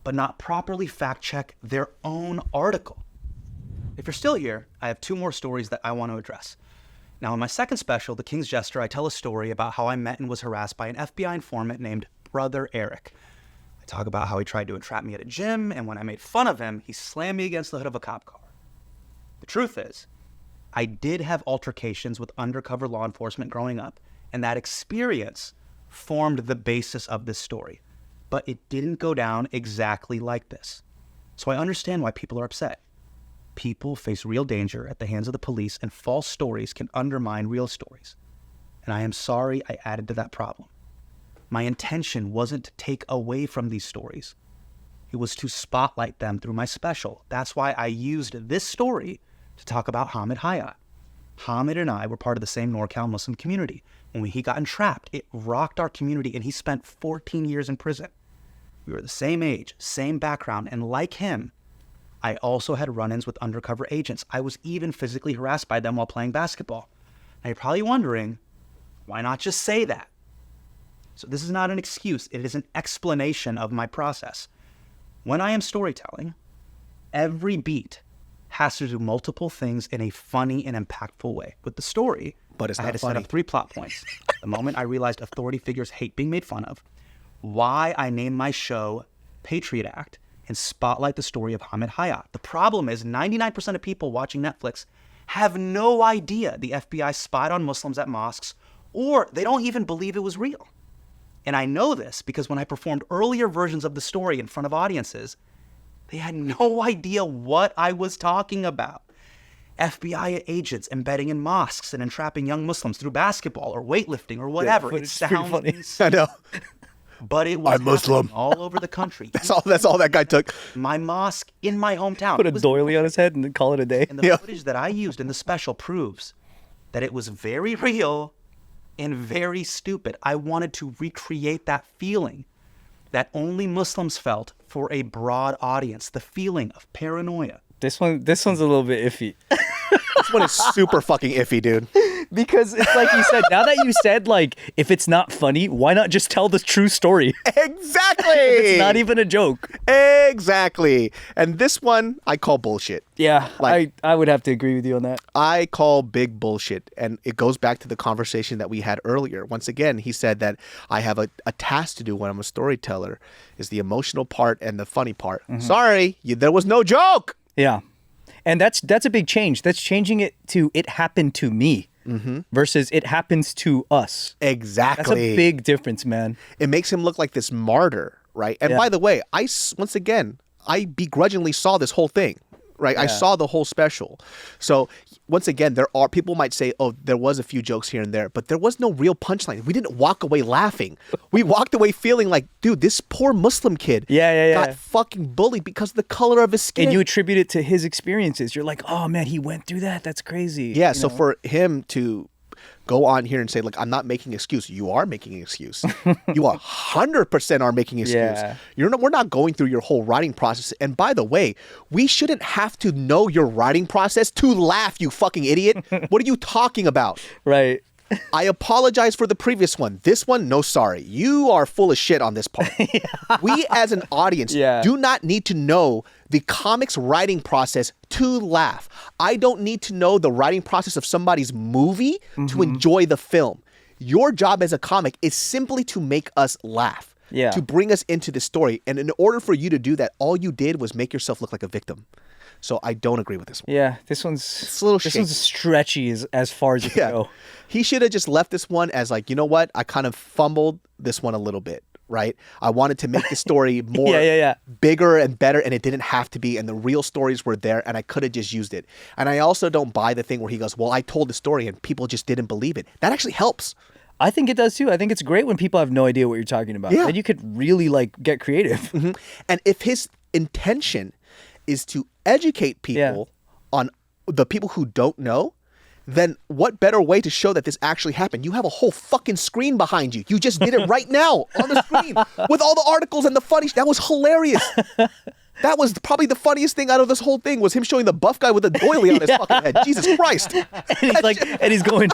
but not properly fact check their own article. If you're still here, I have 2 more stories that I want to address. Now, in my second special, The King's Jester, I tell a story about how I met and was harassed by an FBI informant named Brother Eric. I talk about how he tried to entrap me at a gym, and when I made fun of him, he slammed me against the hood of a cop car. The truth is, I did have altercations with undercover law enforcement growing up, and that experience formed the basis of this story. But it didn't go down exactly like this. So I understand why people are upset. People face real danger at the hands of the police, and false stories can undermine real stories. And I am sorry I added to that problem. My intention wasn't to take away from these stories. It was to spotlight them through my special. That's why I used this story to talk about Hamid Hayat. Hamid and I were part of the same NorCal Muslim community. When he got entrapped, it rocked our community, and he spent 14 years in prison. We were the same age, same background, and like him, I also had run-ins with undercover agents. I was even physically harassed by them while playing basketball. Now you're probably wondering, why not just say that? So this is not an excuse. It is an explanation of my process. When I am storytelling, every beat has to do multiple things in a funny and impactful way. With the story, but it's I not had to funny. set up 3 plot points. The moment I realized authority figures hate being made fun of, why I named my show Patriot Act, and spotlight the story of Hamid Hayat. The problem is 99% of people watching Netflix have no idea the FBI spied on Muslims at mosques, or they don't even believe it was real. And I know this because when I performed earlier versions of the story in front of audiences, they had no idea what I was talking about. FBI agents embedding in mosques and entrapping young Muslims through basketball or weightlifting or whatever. but It it's pretty sounds funny. insane, I know. but it was I'm Muslim. happening all over the country. That's all that guy took. My mosque in my hometown. Put a It was doily on his head and then call it a day. And the Yeah. footage that I used in the special proves that it was very real and very stupid. I wanted to recreate that feeling that only Muslims felt for a broad audience, the feeling of paranoia. This one's a little bit iffy. This one is super fucking iffy, dude. Because it's like you said, now that you said, like, if it's not funny, why not just tell the true story? Exactly. It's not even a joke. Exactly. And this one I call bullshit. Yeah, Like- I would have to agree with you on that. I call big bullshit. And it goes back to the conversation that we had earlier. Once again, he said that I have a task to do when I'm a storyteller, is the emotional part and the funny part. Sorry, there was no joke. Yeah. And that's a big change. That's changing it to it happened to me versus it happens to us. Exactly. That's a big difference, man. It makes him look like this martyr, right? And by the way, once again, I begrudgingly saw this whole thing, right? I saw the whole special. So once again, people might say, oh, there was a few jokes here and there, but there was no real punchline. We didn't walk away laughing. We walked away feeling like, dude, this poor Muslim kid got fucking bullied because of the color of his skin. And you attribute it to his experiences. You're like, oh man, he went through that. That's crazy. Yeah, You so know? for him to go on here and say, like, I'm not making an excuse. You are making an excuse. You are 100% are making an excuse. Yeah. We're not going through your whole writing process. And by the way, we shouldn't have to know your writing process to laugh, you fucking idiot. What are you talking about? Right. I apologize for the previous one. This one, no sorry. You are full of shit on this part. We as an audience do not need to know the comics writing process to laugh. I don't need to know the writing process of somebody's movie to enjoy the film. Your job as a comic is simply to make us laugh, to bring us into the story. And in order for you to do that, all you did was make yourself look like a victim. So I don't agree with this one. Yeah, this one's a little this one's stretchy as far as it can go. He should have just left this one as like, you know what? I kind of fumbled this one a little bit, right? I wanted to make the story more bigger and better, and it didn't have to be. And the real stories were there, and I could have just used it. And I also don't buy the thing where he goes, well, I told the story and people just didn't believe it. That actually helps. I think it does too. I think it's great when people have no idea what you're talking about. Yeah. And you could really like get creative. And if his intention is to educate people on the people who don't know, then what better way to show that this actually happened? You have a whole fucking screen behind you. You just did it right now on the screen with all the articles and the funny. That was hilarious. That was probably the funniest thing out of this whole thing was him showing the buff guy with a doily on his fucking head. Jesus Christ. And he's going,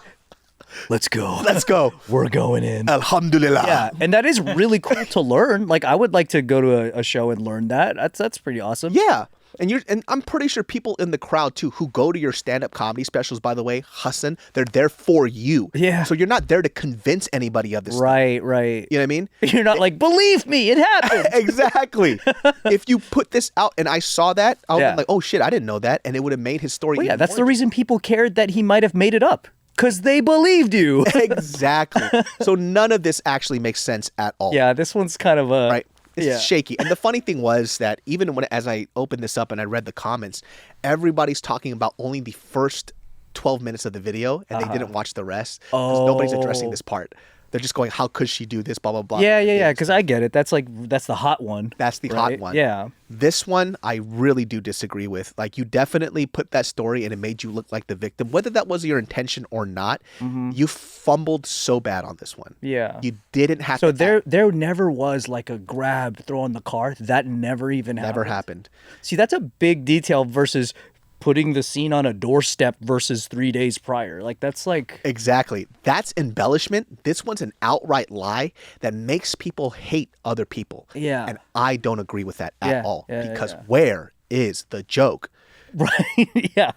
let's go. Let's go. We're going in. Alhamdulillah. Yeah, and that is really cool to learn. Like, I would like to go to a show and learn that. That's pretty awesome. Yeah. And I'm pretty sure people in the crowd too who go to your stand-up comedy specials, by the way, Hassan, they're there for you. Yeah. So you're not there to convince anybody of this. Right. You know what I mean? You're not like, believe me, it happened. Exactly. If you put this out and I saw that, I would be like, oh shit, I didn't know that. And it would have made his story. Well, yeah, that's the reason people cared that he might have made it up. Because they believed you. Exactly. So none of this actually makes sense at all. Yeah, this one's kind of a... Right. It's shaky. And the funny thing was that even as I opened this up and I read the comments, everybody's talking about only the first 12 minutes of the video and they didn't watch the rest because nobody's addressing this part. They're just going, how could she do this, blah, blah, blah. Yeah, because I get it. That's the hot one. That's the hot one. Yeah. This one, I really do disagree with. Like, you definitely put that story and it made you look like the victim. Whether that was your intention or not, you fumbled so bad on this one. Yeah. You didn't have to... So there never was like a grab, throw in the car. That never even happened. Never happened. See, that's a big detail versus putting the scene on a doorstep versus 3 days prior. Like, that's like... Exactly. That's embellishment. This one's an outright lie that makes people hate other people. Yeah. And I don't agree with that at all. Because yeah. where is the joke? Right. Yeah.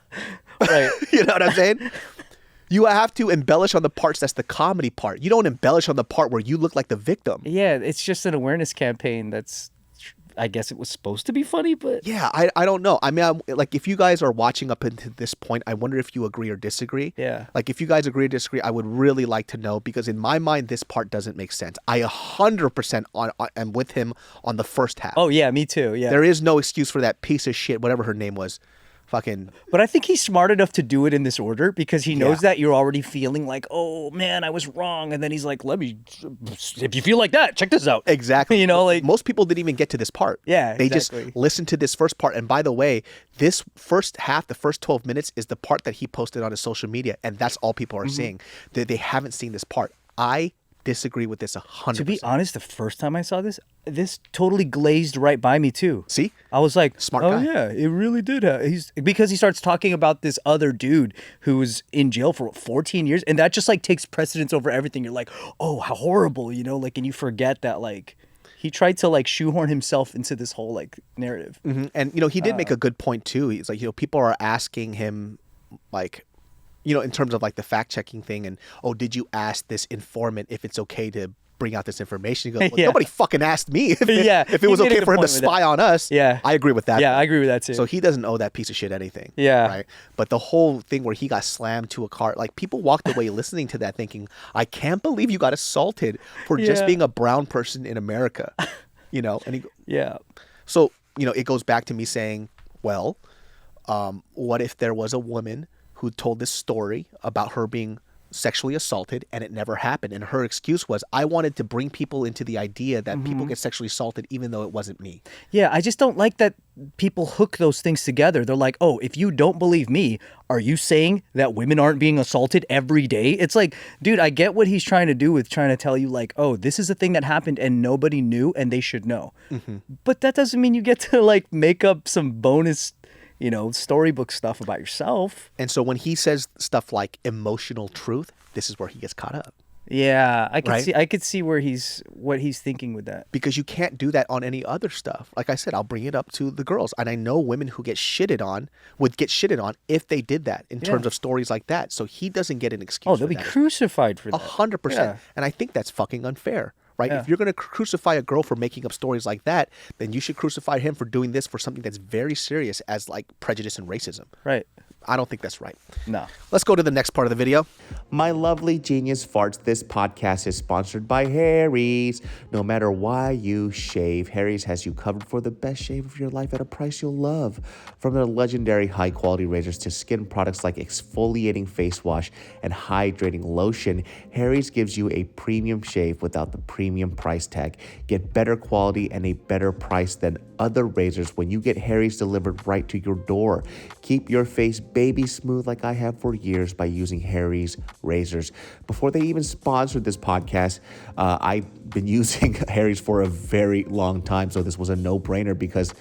Right. You know what I'm saying? You have to embellish on the parts that's the comedy part. You don't embellish on the part where you look like the victim. Yeah, it's just an awareness campaign that's... I guess it was supposed to be funny, but... Yeah, I don't know. I mean, like, if you guys are watching up into this point, I wonder if you agree or disagree. Yeah. Like, if you guys agree or disagree, I would really like to know, because in my mind, this part doesn't make sense. I 100% am with him on the first half. Oh, yeah, me too, yeah. There is no excuse for that piece of shit, whatever her name was. Fucking... But I think he's smart enough to do it in this order because he knows that you're already feeling like, oh man, I was wrong. And then he's like, if you feel like that, check this out. Exactly. You know, like... Most people didn't even get to this part. Yeah, They just listened to this first part. And by the way, this first half, the first 12 minutes is the part that he posted on his social media. And that's all people are seeing. They haven't seen this part. I disagree with this 100%. To be honest, the first time I saw this totally glazed right by me too. See? I was like, Smart oh guy. yeah, it really did. Because he starts talking about this other dude who was in jail for 14 years. And that just like takes precedence over everything. You're like, oh, how horrible, you know, like, and you forget that like he tried to like shoehorn himself into this whole like narrative. And, you know, he did make a good point too. He's like, you know, people are asking him like, you know, in terms of like the fact checking thing and, oh, did you ask this informant if it's okay to bring out this information? He goes, well, nobody fucking asked me if it was okay for him to spy on us. Yeah. I agree with that. Yeah, I agree with that too. So he doesn't owe that piece of shit anything. Yeah. Right. But the whole thing where he got slammed to a car, like people walked away listening to that thinking, I can't believe you got assaulted for just being a brown person in America. You know, and so, you know, it goes back to me saying, well, what if there was a woman who told this story about her being sexually assaulted and it never happened, and her excuse was, I wanted to bring people into the idea that people get sexually assaulted even though it wasn't me. Yeah, I just don't like that people hook those things together. They're like, oh, if you don't believe me, are you saying that women aren't being assaulted every day? It's like, dude, I get what he's trying to do with trying to tell you like, oh, this is a thing that happened and nobody knew and they should know. But that doesn't mean you get to like make up some bonus, you know, storybook stuff about yourself. And so when he says stuff like emotional truth, this is where he gets caught up. Yeah, I could see what he's thinking with that. Because you can't do that on any other stuff. Like I said, I'll bring it up to the girls. And I know women who would get shitted on if they did that in terms of stories like that. So he doesn't get an excuse. Oh, they'll be crucified for that. 100%. Yeah. And I think that's fucking unfair. Right? Yeah. If you're going to crucify a girl for making up stories like that, then you should crucify him for doing this for something that's very serious as like prejudice and racism. Right. I don't think that's right. No. Let's go to the next part of the video. My lovely genius farts. This podcast is sponsored by Harry's. No matter why you shave, Harry's has you covered for the best shave of your life at a price you'll love. From their legendary high-quality razors to skin products like exfoliating face wash and hydrating lotion, Harry's gives you a premium shave without the premium price tag. Get better quality and a better price than other razors when you get Harry's delivered right to your door. Keep your face baby smooth like I have for years by using Harry's razors. Before they even sponsored this podcast, I've been using Harry's for a very long time, so this was a no-brainer because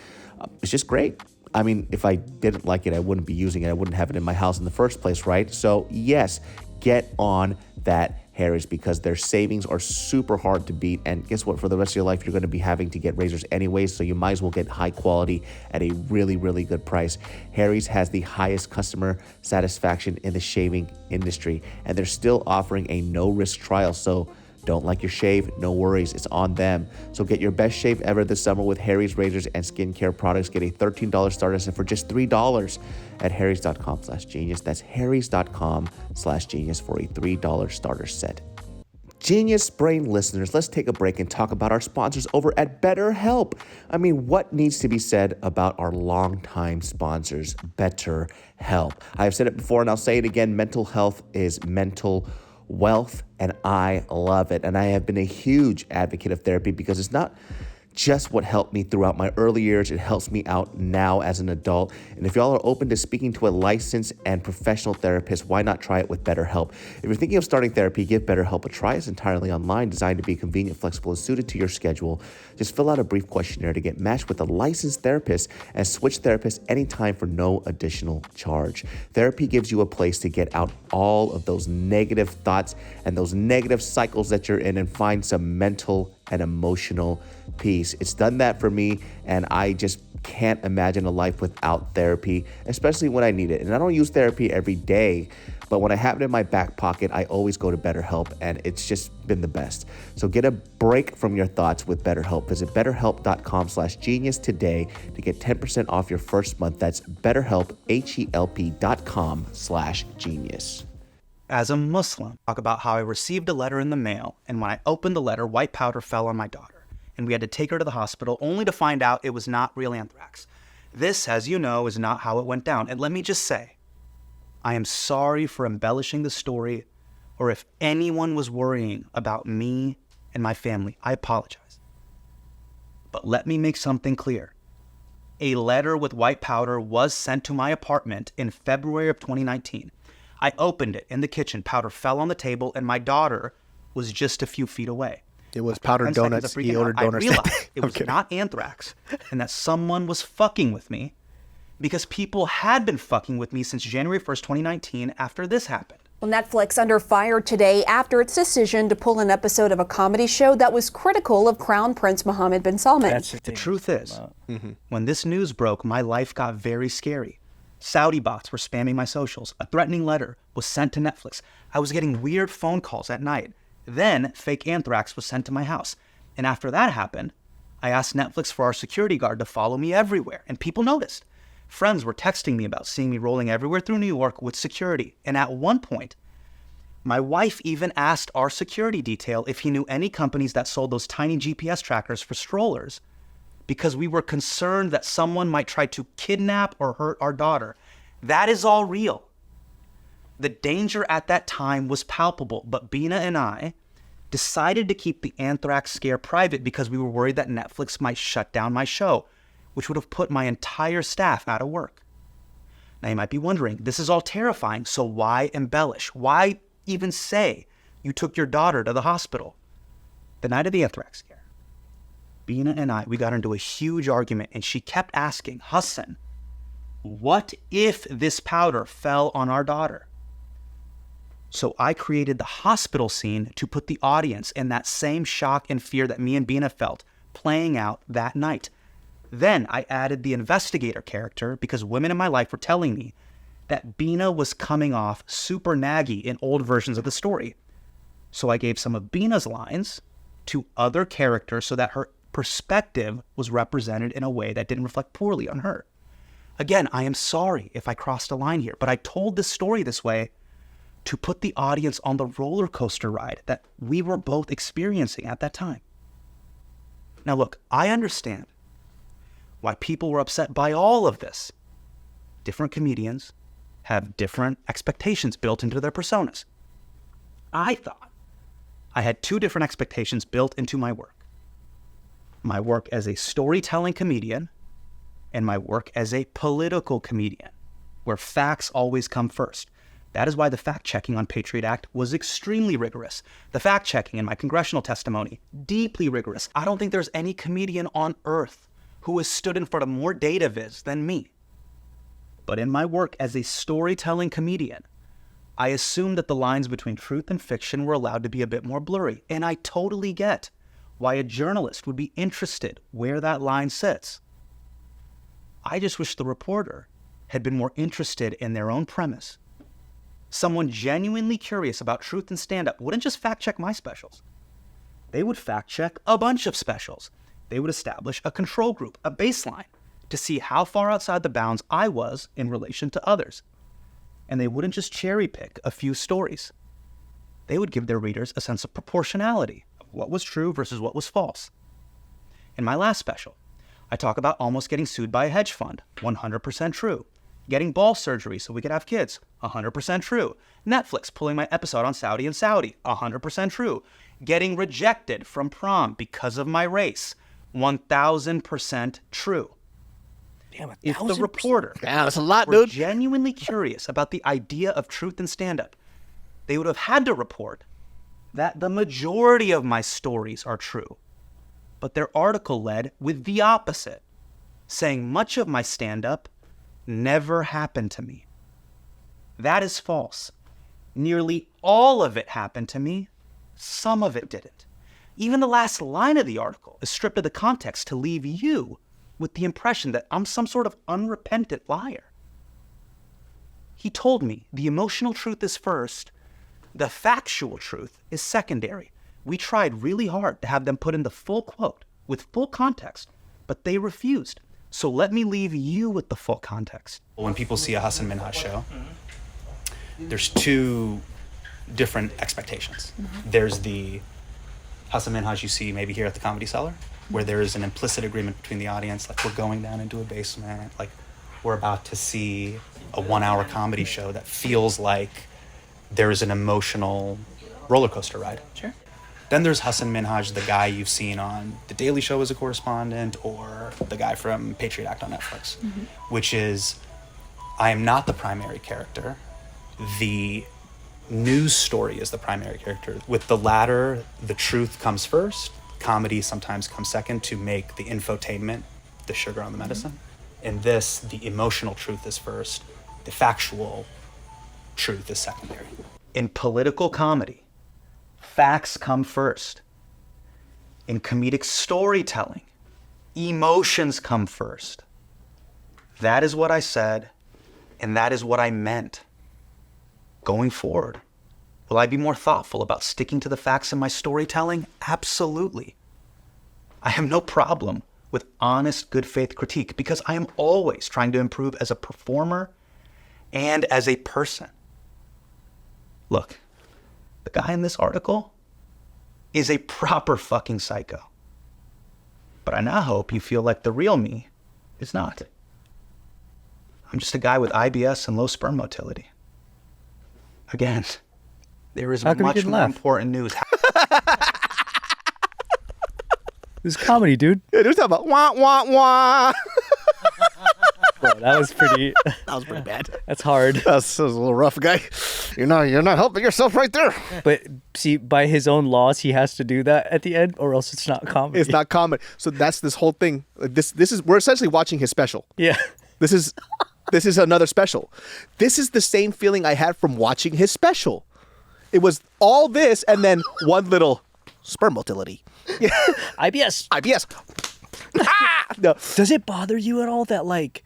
it's just great. I mean, if I didn't like it, I wouldn't be using it. I wouldn't have it in my house in the first place, right? So yes, get on that Harry's because their savings are super hard to beat. And guess what? For the rest of your life, you're going to be having to get razors anyways, so you might as well get high quality at a really, really good price. Harry's has the highest customer satisfaction in the shaving industry, and they're still offering a no-risk trial. So don't like your shave? No worries, it's on them. So get your best shave ever this summer with Harry's razors and skincare products. Get a $13 starter set for just $3 at harrys.com/genius. That's harrys.com/genius for a $3 starter set. Genius Brain listeners, let's take a break and talk about our sponsors over at BetterHelp. I mean, what needs to be said about our longtime sponsors, BetterHelp? I have said it before and I'll say it again, mental health is mental wealth, and I love it. And I have been a huge advocate of therapy because it's not just what helped me throughout my early years. It helps me out now as an adult. And if y'all are open to speaking to a licensed and professional therapist, why not try it with BetterHelp? If you're thinking of starting therapy, give BetterHelp a try. It's entirely online, designed to be convenient, flexible, and suited to your schedule. Just fill out a brief questionnaire to get matched with a licensed therapist and switch therapists anytime for no additional charge. Therapy gives you a place to get out all of those negative thoughts and those negative cycles that you're in and find some mental and emotional peace. It's done that for me, and I just can't imagine a life without therapy, especially when I need it. And I don't use therapy every day, but when I have it in my back pocket, I always go to BetterHelp, and it's just been the best. So get a break from your thoughts with BetterHelp. Visit betterhelp.com/genius today to get 10% off your first month. That's BetterHelp, HELP.com/genius. As a Muslim, talk about how I received a letter in the mail, and when I opened the letter, white powder fell on my daughter, and we had to take her to the hospital only to find out it was not real anthrax. This, as you know, is not how it went down. And let me just say, I am sorry for embellishing the story, or if anyone was worrying about me and my family, I apologize. But let me make something clear. A letter with white powder was sent to my apartment in February of 2019. I opened it in the kitchen. Powder fell on the table, and my daughter was just a few feet away. It was powdered donuts. He ordered donuts. I realized it was not anthrax, and that someone was fucking with me because people had been fucking with me since January 1st, 2019 after this happened. Well, Netflix under fire today after its decision to pull an episode of a comedy show that was critical of Crown Prince Mohammed bin Salman. The truth is, when this news broke, my life got very scary. Saudi bots were spamming my socials. A threatening letter was sent to Netflix. I was getting weird phone calls at night. Then fake anthrax was sent to my house. And after that happened, I asked Netflix for our security guard to follow me everywhere, and people noticed. Friends were texting me about seeing me rolling everywhere through New York with security. And at one point, my wife even asked our security detail if he knew any companies that sold those tiny GPS trackers for strollers, because we were concerned that someone might try to kidnap or hurt our daughter. That is all real. The danger at that time was palpable, but Bina and I decided to keep the anthrax scare private because we were worried that Netflix might shut down my show, which would have put my entire staff out of work. Now you might be wondering, this is all terrifying, so why embellish? Why even say you took your daughter to the hospital? The night of the anthrax scare, Bina and I, we got into a huge argument, and she kept asking, Hassan, what if this powder fell on our daughter? So I created the hospital scene to put the audience in that same shock and fear that me and Bina felt playing out that night. Then I added the investigator character because women in my life were telling me that Bina was coming off super naggy in old versions of the story. So I gave some of Bina's lines to other characters so that her perspective was represented in a way that didn't reflect poorly on her. Again, I am sorry if I crossed a line here, but I told this story this way to put the audience on the roller coaster ride that we were both experiencing at that time. Now look, I understand why people were upset by all of this. Different comedians have different expectations built into their personas. I thought I had two different expectations built into my work. My work as a storytelling comedian and my work as a political comedian, where facts always come first. That is why the fact-checking on Patriot Act was extremely rigorous. The fact-checking in my congressional testimony, deeply rigorous. I don't think there's any comedian on earth who has stood in front of more data viz than me. But in my work as a storytelling comedian, I assumed that the lines between truth and fiction were allowed to be a bit more blurry. And I totally get why a journalist would be interested where that line sits. I just wish the reporter had been more interested in their own premise. Someone genuinely curious about truth and stand-up wouldn't just fact-check my specials. They would fact-check a bunch of specials. They would establish a control group, a baseline, to see how far outside the bounds I was in relation to others. And they wouldn't just cherry-pick a few stories. They would give their readers a sense of proportionality of what was true versus what was false. In my last special, I talk about almost getting sued by a hedge fund, 100% true. Getting ball surgery so we could have kids, 100% true. Netflix pulling my episode on Saudi and Saudi, 100% true. Getting rejected from prom because of my race, 1000% true. Damn, If the reporter that's a lot, were dude. genuinely curious about the idea of truth and stand-up, they would have had to report that the majority of my stories are true. But their article led with the opposite, saying much of my stand-up never happened to me. That is false. Nearly all of it happened to me. Some of it didn't. Even the last line of the article is stripped of the context to leave you with the impression that I'm some sort of unrepentant liar. He told me the emotional truth is first, the factual truth is secondary. We tried really hard to have them put in the full quote with full context, but they refused. So let me leave you with the full context. When people see a Hasan Minhaj show, there's two different expectations. There's the Hasan Minhaj you see maybe here at the Comedy Cellar, where there is an implicit agreement between the audience, like we're going down into a basement, like we're about to see a 1-hour comedy show that feels like there is an emotional roller coaster ride. Sure. Then there's Hasan Minhaj, the guy you've seen on The Daily Show as a correspondent, or the guy from Patriot Act on Netflix, which is, I am not the primary character. The news story is the primary character. With the latter, the truth comes first. Comedy sometimes comes second to make the infotainment the sugar on the medicine. In this, the emotional truth is first. The factual truth is secondary. In political comedy, facts come first. In comedic storytelling, emotions come first. That is what I said, and that is what I meant. Going forward, will I be more thoughtful about sticking to the facts in my storytelling? Absolutely. I have no problem with honest, good faith critique because I am always trying to improve as a performer and as a person. Look, the guy in this article is a proper fucking psycho. But I now hope you feel like the real me is not. I'm just a guy with IBS and low sperm motility. Again, there is How come you much didn't more laugh? important news. This is comedy, dude. Yeah, they're talking about wah, wah, wah. Bro, that was pretty. That was pretty bad. That's hard. That was a little rough, guy. You're not helping yourself right there. But see, by his own laws, he has to do that at the end, or else it's not comedy. It's not comedy. So that's this whole thing. Like this is we're essentially watching his special. Yeah. This is another special. This is the same feeling I had from watching his special. It was all this and then one little sperm motility. IBS. IBS. No. Does it bother you at all that like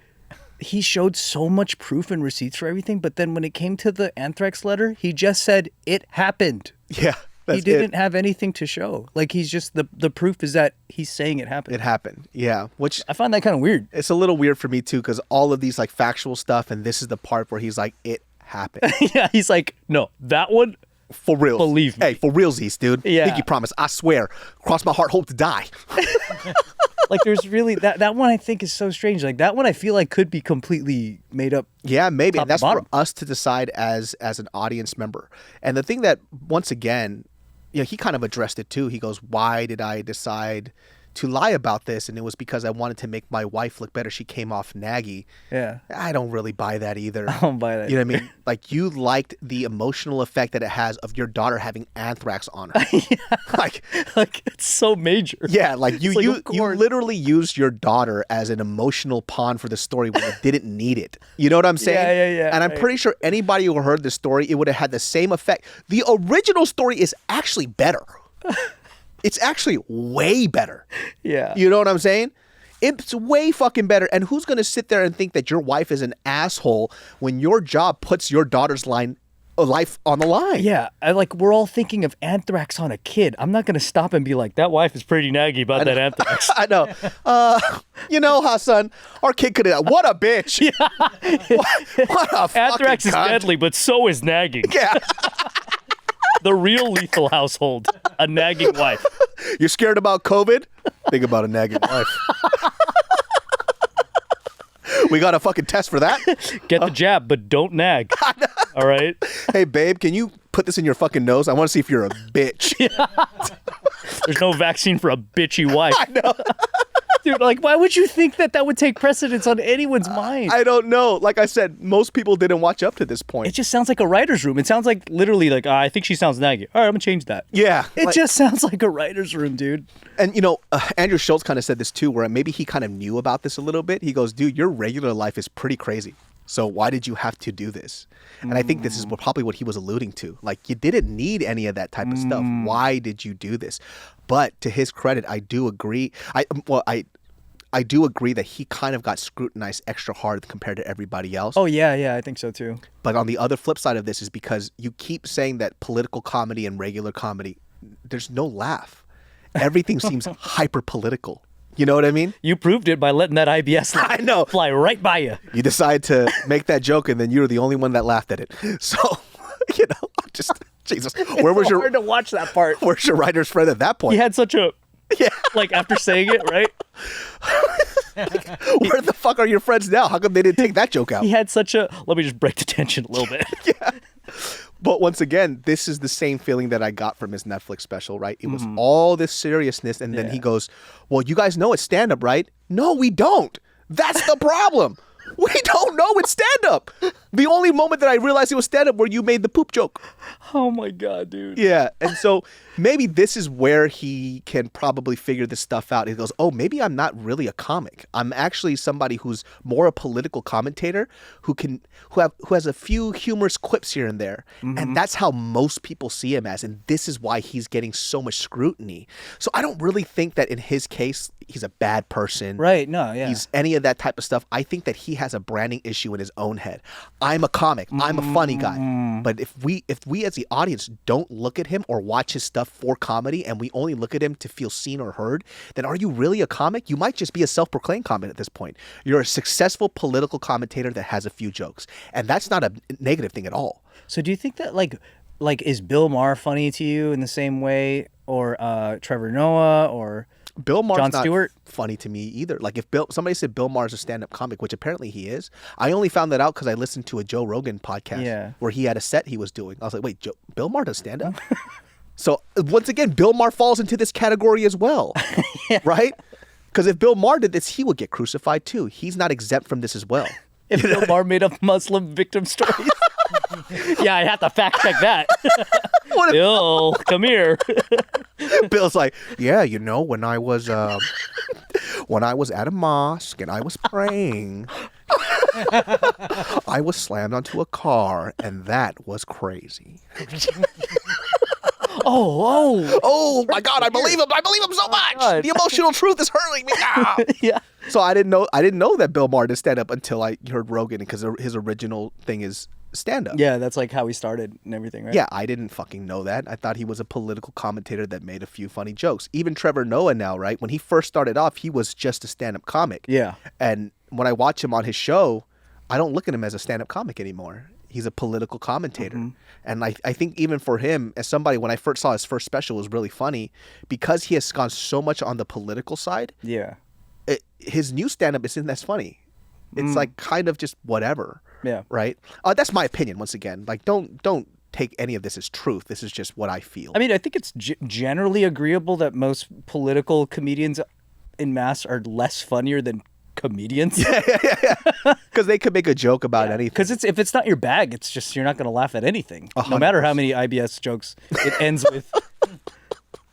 he showed so much proof and receipts for everything, but then when it came to the Anthrax letter, he just said it happened. Yeah. He didn't have anything to show. Like, he's just the proof is that he's saying it happened. It happened. Yeah. Which I find that kind of weird. It's a little weird for me too, because all of these like factual stuff, and this is the part where he's like, it happened. Yeah, he's like, no, that one. For real. Believe me. Hey, for realsies, dude. Yeah. Pinky promise. I swear. Cross my heart, hope to die. Like, there's really that one I think is so strange. Like, that one I feel like could be completely made up. Yeah, maybe. And that's for bottom. us to decide as an audience member. And the thing that, once again, he kind of addressed it too. He goes, why did I decide to lie about this? And it was because I wanted to make my wife look better. She came off naggy. Yeah. I don't really buy that either. I don't buy that. You know what I mean? Like, you liked the emotional effect that it has of your daughter having anthrax on her. Like it's so major. Yeah, like you like, you literally used your daughter as an emotional pawn for the story when it didn't need it. You know what I'm saying? Yeah. And I'm pretty sure anybody who heard the story, it would have had the same effect. The original story is actually better. It's actually way better. Yeah. You know what I'm saying? It's way fucking better. And who's going to sit there and think that your wife is an asshole when your job puts your daughter's life on the line? Yeah. We're all thinking of anthrax on a kid. I'm not going to stop and be like, that wife is pretty naggy about that anthrax. I know. Hassan, our kid could have. What a bitch. Yeah. What a fucking Anthrax is cunt. deadly, but so is nagging. Yeah. The real lethal household. A nagging wife. You're scared about COVID? Think about a nagging wife. We got a fucking test for that? Get the jab, but don't nag. All right? Hey, babe, can you put this in your fucking nose? I want to see if you're a bitch. There's no vaccine for a bitchy wife. I know. Dude, like, why would you think that would take precedence on anyone's mind? I don't know. Like I said, most people didn't watch up to this point. It just sounds like a writer's room. It sounds like literally like, I think she sounds naggy. All right, I'm going to change that. Yeah. It just sounds like a writer's room, dude. And, Andrew Schultz kind of said this too, where maybe he kind of knew about this a little bit. He goes, dude, your regular life is pretty crazy. So why did you have to do this? And I think this is probably what he was alluding to. Like, you didn't need any of that type of stuff. Why did you do this? But to his credit, I do agree. I do agree that he kind of got scrutinized extra hard compared to everybody else. Oh, yeah, I think so too. But on the other flip side of this is because you keep saying that political comedy and regular comedy, there's no laugh. Everything seems hyper political. You know what I mean? You proved it by letting that IBS I know. fly right by you. You decide to make that joke, and then you're the only one that laughed at it. So, just Jesus. Where was hard to watch that part. Where's your writer's friend at that point? He had such a like after saying it, right? Where the fuck are your friends now? How come they didn't take that joke out? He had such a let me just break the tension a little bit. Yeah. But once again, this is the same feeling that I got from his Netflix special, right? It was all this seriousness, and then he goes, well, you guys know it's stand-up, right? No, we don't. That's the problem. We don't know it's stand-up. The only moment that I realized it was stand-up where you made the poop joke. Oh my God, dude. Yeah, and so maybe this is where he can probably figure this stuff out. He goes, oh, maybe I'm not really a comic. I'm actually somebody who's more a political commentator who has a few humorous quips here and there. And that's how most people see him as, and this is why he's getting so much scrutiny. So I don't really think that in his case, he's a bad person. Right, no, yeah. He's any of that type of stuff. I think that he has a branding issue in his own head. I'm a comic. I'm a funny guy. But if we as the audience don't look at him or watch his stuff for comedy and we only look at him to feel seen or heard, then are you really a comic? You might just be a self-proclaimed comic at this point. You're a successful political commentator that has a few jokes. And that's not a negative thing at all. So do you think that like is Bill Maher funny to you in the same way, or Trevor Noah, or Bill Maher's Jon not Stewart? Funny to me either. Like, if somebody said Bill Maher's a stand-up comic, which apparently he is, I only found that out because I listened to a Joe Rogan podcast where he had a set he was doing. I was like, wait, Bill Maher does stand-up? So once again, Bill Maher falls into this category as well, right? Because if Bill Maher did this, he would get crucified too. He's not exempt from this as well. If Bill Maher made up Muslim victim stories. Yeah, I have to fact check that. Bill, come here. Bill's like, yeah, when I was at a mosque and I was praying, I was slammed onto a car, and that was crazy. Oh my God, I believe him. I believe him so much. God. The emotional truth is hurting me now. Yeah. So I didn't know that Bill Maher did stand up until I heard Rogan, because his original thing is stand-up. Yeah, that's like how he started and everything, right? Yeah, I didn't fucking know that. I thought he was a political commentator that made a few funny jokes. Even Trevor Noah now, right? When he first started off, he was just a stand-up comic. Yeah. And when I watch him on his show, I don't look at him as a stand-up comic anymore. He's a political commentator. And I think even for him, as somebody, when I first saw his first special, it was really funny because he has gone so much on the political side. Yeah. His new stand-up isn't as funny. It's like kind of just whatever. Yeah. Right? That's my opinion, once again. Like, don't take any of this as truth. This is just what I feel. I mean, I think it's generally agreeable that most political comedians in mass are less funnier than comedians. Because they could make a joke about anything. Because if it's not your bag, it's just you're not going to laugh at anything. 100%. No matter how many IBS jokes it ends with.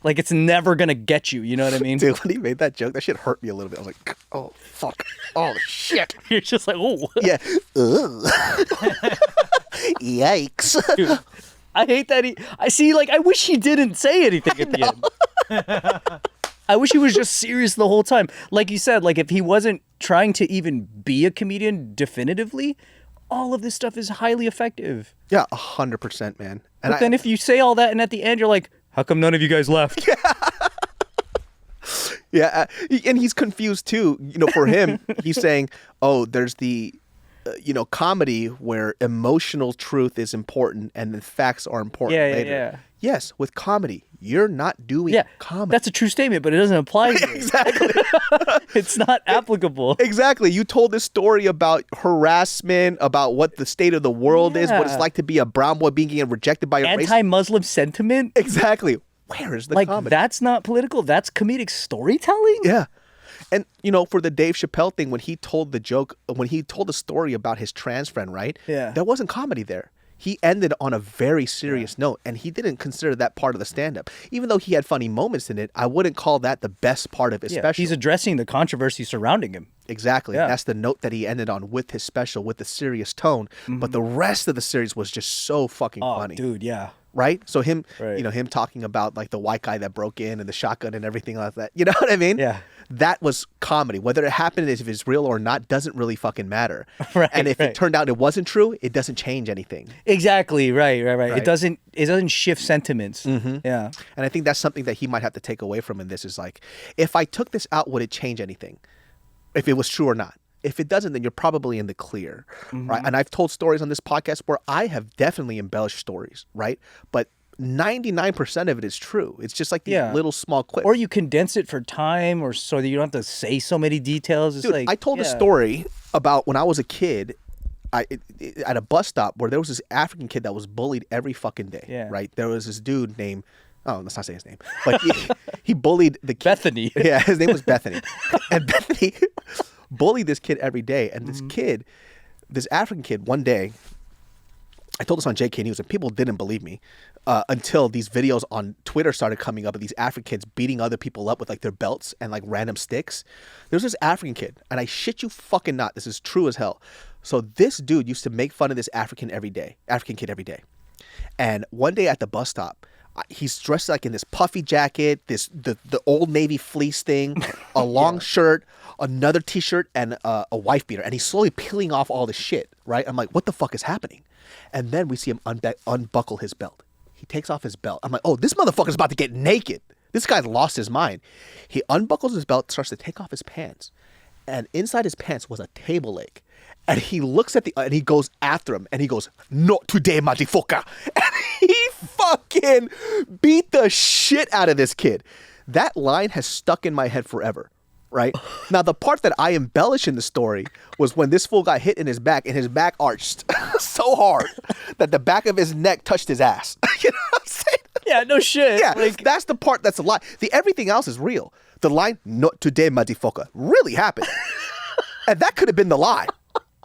Like, it's never going to get you. You know what I mean? Dude, when he made that joke, that shit hurt me a little bit. I was like, oh, fuck. Oh, shit. You're just like, oh. Yeah. Yikes. Dude, I hate that I wish he didn't say anything at the end. I wish he was just serious the whole time. Like you said, like if he wasn't trying to even be a comedian definitively, all of this stuff is highly effective. Yeah, 100%, man. And But then if you say all that and at the end you're like, how come none of you guys left? Yeah, and he's confused too. You know, for him, he's saying, oh, there's the, comedy where emotional truth is important and the facts are important later. Yeah. Yes, with comedy, you're not doing comedy. That's a true statement, but it doesn't apply to you. Exactly. It's not applicable. Exactly. You told this story about harassment, about what the state of the world is, what it's like to be a brown boy being rejected by your race. Anti-Muslim sentiment? Exactly. Where is the comedy? That's not political. That's comedic storytelling? Yeah. And, for the Dave Chappelle thing, when he told the story about his trans friend, right? Yeah. There wasn't comedy there. He ended on a very serious note, and he didn't consider that part of the stand-up. Even though he had funny moments in it, I wouldn't call that the best part of his special. He's addressing the controversy surrounding him. Exactly. Yeah. That's the note that he ended on with his special, with the serious tone. But the rest of the series was just so fucking funny. Dude, yeah. Right? So him, Right. him talking about like the white guy that broke in and the shotgun and everything like that. You know what I mean? Yeah. That was comedy. Whether it happened, if it's real or not, doesn't really fucking matter. Right, and if right. it turned out it wasn't true, it doesn't change anything. Exactly. Right. Right. It doesn't shift sentiments. Yeah. And I think that's something that he might have to take away from in this is like, if I took this out, would it change anything? If it was true or not? If it doesn't, then you're probably in the clear, right? And I've told stories on this podcast where I have definitely embellished stories, right? But 99% of it is true. It's just like these little small clips. Or you condense it for time, or so that you don't have to say so many details. It's Dude, like I told a story about when I was a kid at a bus stop where there was this African kid that was bullied every fucking day, Yeah. right? There was this dude named, let's not say his name, but he bullied the kid. Bethany. Yeah, his name was Bethany. And Bethany bullied this kid every day. And this kid, this African kid, one day, I told this on JK News and people didn't believe me until these videos on Twitter started coming up of these African kids beating other people up with like their belts and like random sticks. There was this African kid, and I shit you fucking not, this is true as hell. So this dude used to make fun of this African kid every day. And one day at the bus stop, he's dressed like in this puffy jacket, the Old Navy fleece thing, a long shirt, another t-shirt, and a wife beater. And he's slowly peeling off all the shit, right? I'm like, what the fuck is happening? And then we see him unbuckle his belt. He takes off his belt. I'm like, oh, this motherfucker's about to get naked. This guy's lost his mind. He unbuckles his belt, starts to take off his pants. And inside his pants was a table leg. And he looks at and he goes after him. And he goes, not today, motherfucker. And he fucking beat the shit out of this kid. That line has stuck in my head forever. Right? Now, the part that I embellish in the story was when this fool got hit in his back and his back arched so hard that the back of his neck touched his ass. You know what I'm saying? Yeah, no shit. Yeah, Like, that's the part that's a lie. Everything else is real. The line, not today, motherfucker, really happened. And that could have been the lie.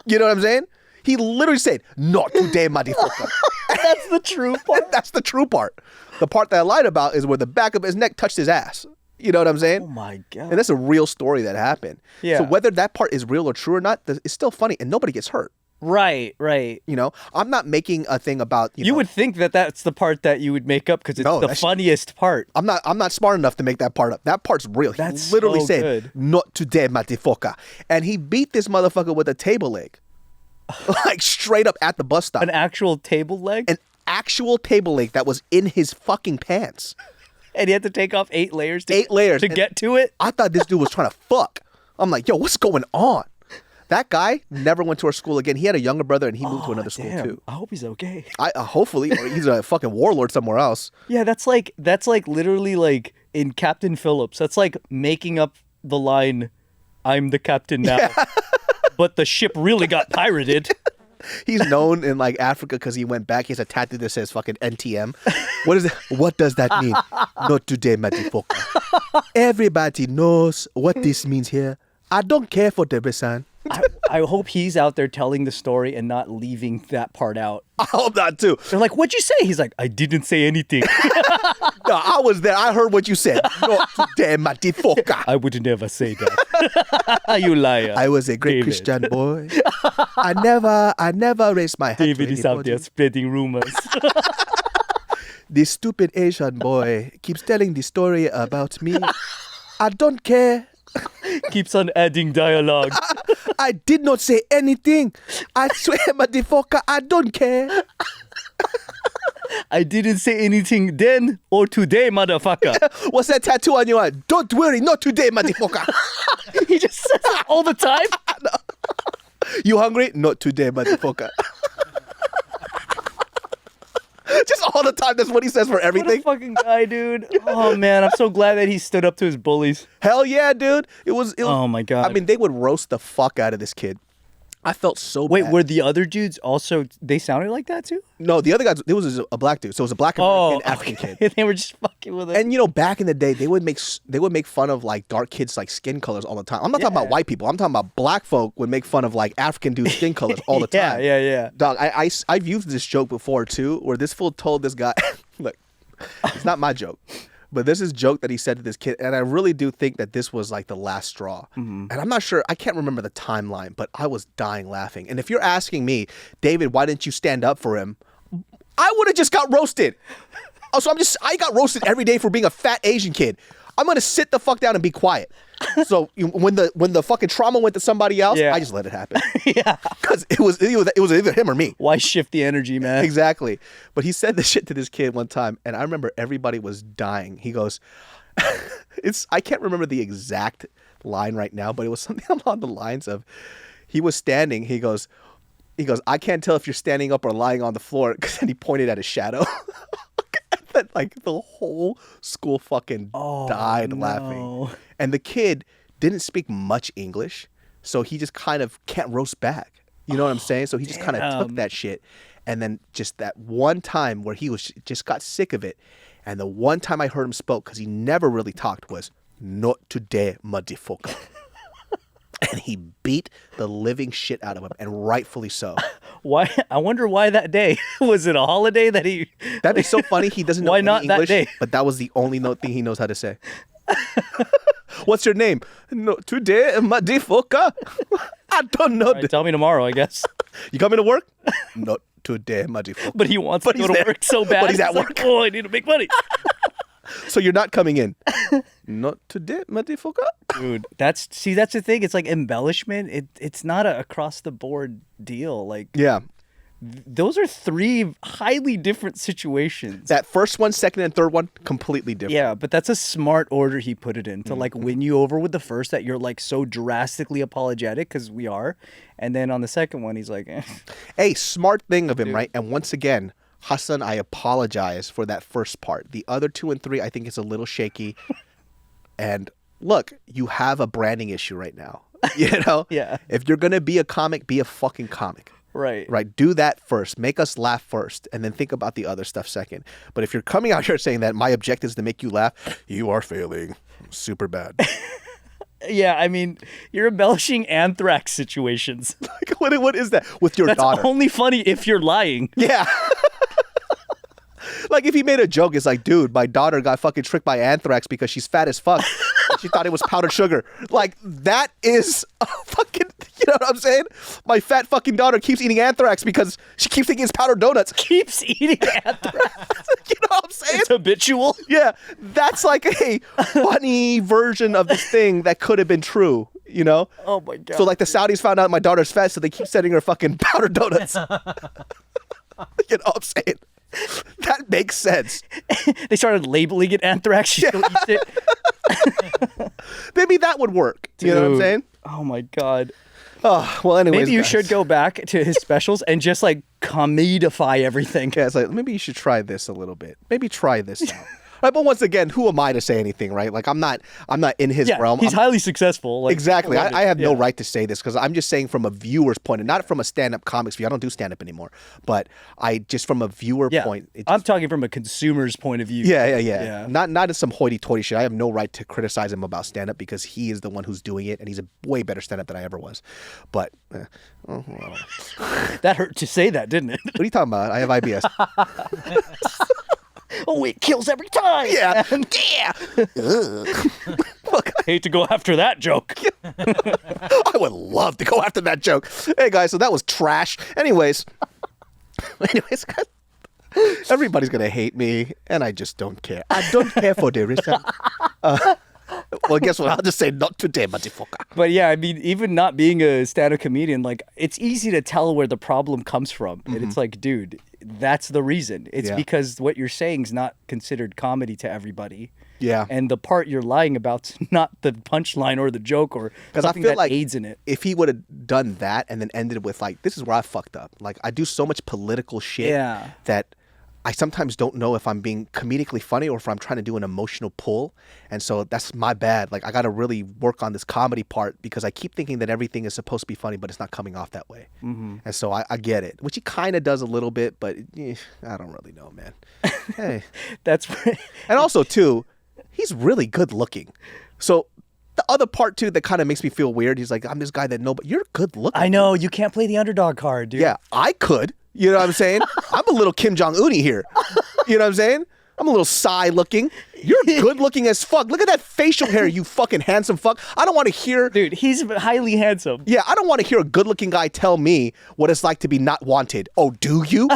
You know what I'm saying? He literally said, not today, motherfucker. that's the true part. That's the true part. The part that I lied about is where the back of his neck touched his ass. You know what I'm saying? Oh my God. And that's a real story that happened. Yeah. So whether that part is real or true or not, it's still funny and nobody gets hurt. Right. You know, I'm not making a thing about, You would think that that's the part that you would make up because it's the funniest part. I'm not smart enough to make that part up. That part's real. That's He literally so said, good. not today, motherfucker. And he beat this motherfucker with a table leg. Like straight up at the bus stop. An actual table leg? An actual table leg that was in his fucking pants. And he had to take off 8 layers to And get to it? I thought this dude was trying to fuck. I'm like, yo, what's going on? That guy never went to our school again. He had a younger brother and he moved to another school too. I hope he's okay. Hopefully, or he's a fucking warlord somewhere else. Yeah, that's like literally like in Captain Phillips. That's like making up the line, "I'm the captain now," but the ship really got pirated. He's known in like Africa because he went back. He has a tattoo that says fucking NTM. What is it? What does that mean? Not today, motherfucker. Everybody knows what this means here. I don't care for Debesan. I hope he's out there telling the story and not leaving that part out. I hope not too. They're like, "What'd you say?" He's like, "I didn't say anything." No, I was there. I heard what you said. Not today, motherfucker. I would never say that. You liar. I was a great David. Christian boy. I never raised my hand David to is out anybody. there spreading rumors. This stupid Asian boy keeps telling the story about me. I don't care. Keeps on adding dialogue. I did not say anything. I swear, motherfucker, I don't care. I didn't say anything then or today, motherfucker. What's that tattoo on your arm? Don't worry, not today, motherfucker. He just says that all the time. You hungry? Not today, motherfucker. Just all the time. That's what he says for What a everything. fucking guy, dude. Oh, man. I'm so glad that he stood up to his bullies. Hell yeah, dude. It was. Oh, my God. I mean, they would roast the fuck out of this kid. I felt so Wait, bad. were the other dudes also, they sounded like that too? No, the other guys, it was a black dude. So it was a black American African okay. kid. They were just fucking with it. And you know, back in the day, they would make fun of like dark kids like skin colors all the time. I'm not talking about white people. I'm talking about black folk would make fun of like African dudes' skin colors all the time. Yeah. Dog, I've used this joke before too, where this fool told this guy, look, it's not my joke, but this is a joke that he said to this kid, and I really do think that this was like the last straw. And I'm not sure, I can't remember the timeline, but I was dying laughing. And if you're asking me, David, why didn't you stand up for him? I would have just got roasted. Also, I got roasted every day for being a fat Asian kid. I'm gonna sit the fuck down and be quiet. So when the fucking trauma went to somebody else, I just let it happen. Yeah. Because it was either him or me. Why shift the energy, man? Exactly. But he said this shit to this kid one time, and I remember everybody was dying. He goes, I can't remember the exact line right now, but it was something along the lines of, he was standing, he goes, I can't tell if you're standing up or lying on the floor, because then he pointed at his shadow. And like the whole school fucking died laughing. And the kid didn't speak much English, so he just kind of can't roast back. You know what I'm saying? So he just kind of took that shit. And then just that one time where he was just got sick of it. And the one time I heard him spoke, because he never really talked, was, "Not today, motherfucker." And he beat the living shit out of him, and rightfully so. Why? I wonder why that day. Was it a holiday that he... That'd be so funny. He doesn't know Why any not that English, day? but that was the only thing he knows how to say. What's your name? "No, today, motherfucker." I don't know. All right, tell me tomorrow, I guess. You coming to work? Not today, motherfucker. But he wants to go to work so bad. But he's at like, work. oh, I need to make money. So you're not coming in? Not today, motherfucker. Dude, that's the thing. It's like embellishment. It's not a across the board deal. Like, Yeah. those are 3 highly different situations. That first one, second, and third one, completely different. Yeah, but that's a smart order he put it in to like win you over with the first, that you're like so drastically apologetic, because we are. And then on the second one, he's like, eh. Hey, smart thing of him, right? And once again, Hassan, I apologize for that first part. The other 2 and 3, I think it's a little shaky. And look, you have a branding issue right now. You know? Yeah. If you're going to be a comic, be a fucking comic. Right. Right. Do that first. Make us laugh first, and then think about the other stuff second. But if you're coming out here saying that my objective is to make you laugh, you are failing super bad. Yeah, I mean, you're embellishing Anthrax situations. Like, what is that with your That's daughter? only funny if you're lying. Yeah. Like if he made a joke, it's like, dude, my daughter got fucking tricked by Anthrax because she's fat as fuck. She thought it was powdered sugar. Like that is a fucking, you know what I'm saying? My fat fucking daughter keeps eating Anthrax because she keeps thinking it's powdered donuts. Keeps eating Anthrax. You know what I'm saying? It's habitual. Yeah, that's like a funny version of this thing that could have been true. you know? Oh my God. So like the Saudis found out my daughter's fat, so they keep sending her fucking powder donuts. You know what I'm saying? That makes sense. They started labeling it Anthrax. She still eats it. Maybe that would work. You know what I'm Dude. saying? Oh my God. Oh, well, anyways. Maybe you guys. should go back to his specials and just like comedify everything. Yeah, it's like, maybe you should try this a little bit. Maybe try this out. Right, but once again, who am I to say anything, right? Like, I'm not in his realm. He's highly successful. Like, Exactly. love it. I have no Yeah. right to say this because I'm just saying from a viewer's point, and not from a stand-up comics view. I don't do stand-up anymore. But I just from a viewer Yeah. point. I'm talking from a consumer's point of view. Yeah. Not in some hoity-toity shit. I have no right to criticize him about stand-up because he is the one who's doing it, and he's a way better stand-up than I ever was. But well. That hurt to say that, didn't it? What are you talking about? I have IBS. Oh, it kills every time. Yeah. Look, I hate to go after that joke. I would love to go after that joke. Hey guys, so that was trash. Anyways, guys, everybody's gonna hate me, and I just don't care. I don't care for the reason. Well, guess what? I'll just say not today, motherfucker. But yeah, I mean, even not being a stand-up comedian, like, it's easy to tell where the problem comes from. And it's like, dude, that's the reason. It's because what you're saying is not considered comedy to everybody. Yeah. And the part you're lying about's not the punchline or the joke or Because I something feel that like aids in it. if he would have done that and then ended with like, this is where I fucked up. Like, I do so much political shit that I sometimes don't know if I'm being comedically funny or if I'm trying to do an emotional pull. And so that's my bad. Like, I got to really work on this comedy part because I keep thinking that everything is supposed to be funny, but it's not coming off that way. And so I get it, which he kind of does a little bit, but I don't really know, man. Hey. That's And also, too, he's really good looking. So the other part, too, that kind of makes me feel weird, he's like, I'm this guy that but you're good looking. I know, you can't play the underdog card, dude. Yeah, I could. You know what I'm saying? I'm a little Kim Jong-un here. You know what I'm saying? I'm a little Psy looking. You're good looking as fuck. Look at that facial hair, you fucking handsome fuck. I don't want to hear... Dude, he's highly handsome. Yeah, I don't want to hear a good looking guy tell me what it's like to be not wanted. Oh, do you?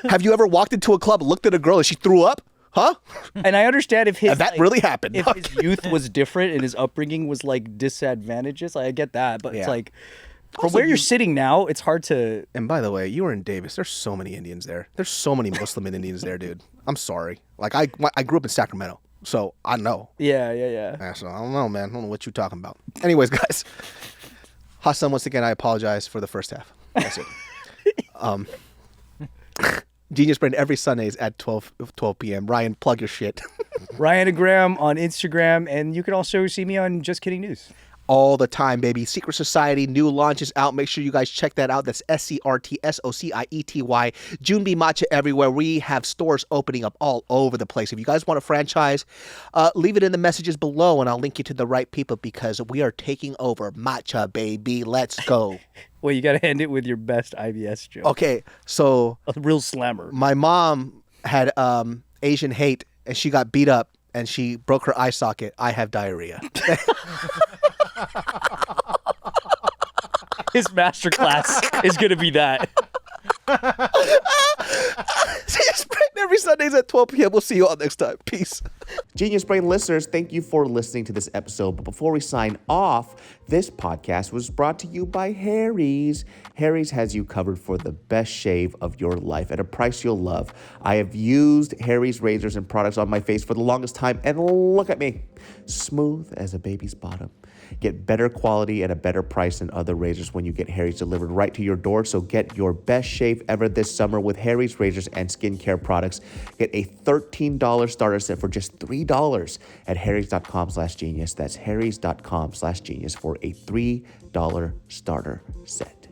Have you ever walked into a club, looked at a girl and she threw up? Huh? And I understand if his... And that really happened. If his youth was different and his upbringing was like disadvantageous, I get that. But it's like... From Also, where you're sitting now, it's hard to... And by the way, you were in Davis. There's so many Indians there. There's so many Muslim Indians there, dude. I'm sorry. Like, I grew up in Sacramento, so I know. Yeah. So I don't know, man. I don't know what you're talking about. Anyways, guys. Hassan, once again, I apologize for the first half. That's it. Genius Brain every Sundays at 12 p.m. Ryan, plug your shit. Ryan and Graham on Instagram, and you can also see me on Just Kidding News. All the time, baby. Secret Society, new launches out. Make sure you guys check that out. That's SCRTSOCIETY. Junbi Matcha everywhere. We have stores opening up all over the place. If you guys want a franchise, leave it in the messages below, and I'll link you to the right people because we are taking over matcha, baby. Let's go. Well, you got to end it with your best IBS joke. Okay, so A real slammer. my mom had Asian hate, and she got beat up, and she broke her eye socket. I have diarrhea. His masterclass is going to be that. Genius Brain every Sundays at 12 p.m. We'll see you all next time. Peace. Genius Brain listeners, thank you for listening to this episode. But before we sign off, this podcast was brought to you by Harry's. Harry's has you covered for the best shave of your life at a price you'll love. I have used Harry's razors and products on my face for the longest time, and look at me. Smooth as a baby's bottom. Get better quality at a better price than other razors when you get Harry's delivered right to your door. So get your best shave ever this summer with Harry's razors and skincare products. Get a $13 starter set for just $3 at harrys.com/genius. That's harrys.com/genius for a $3 starter set.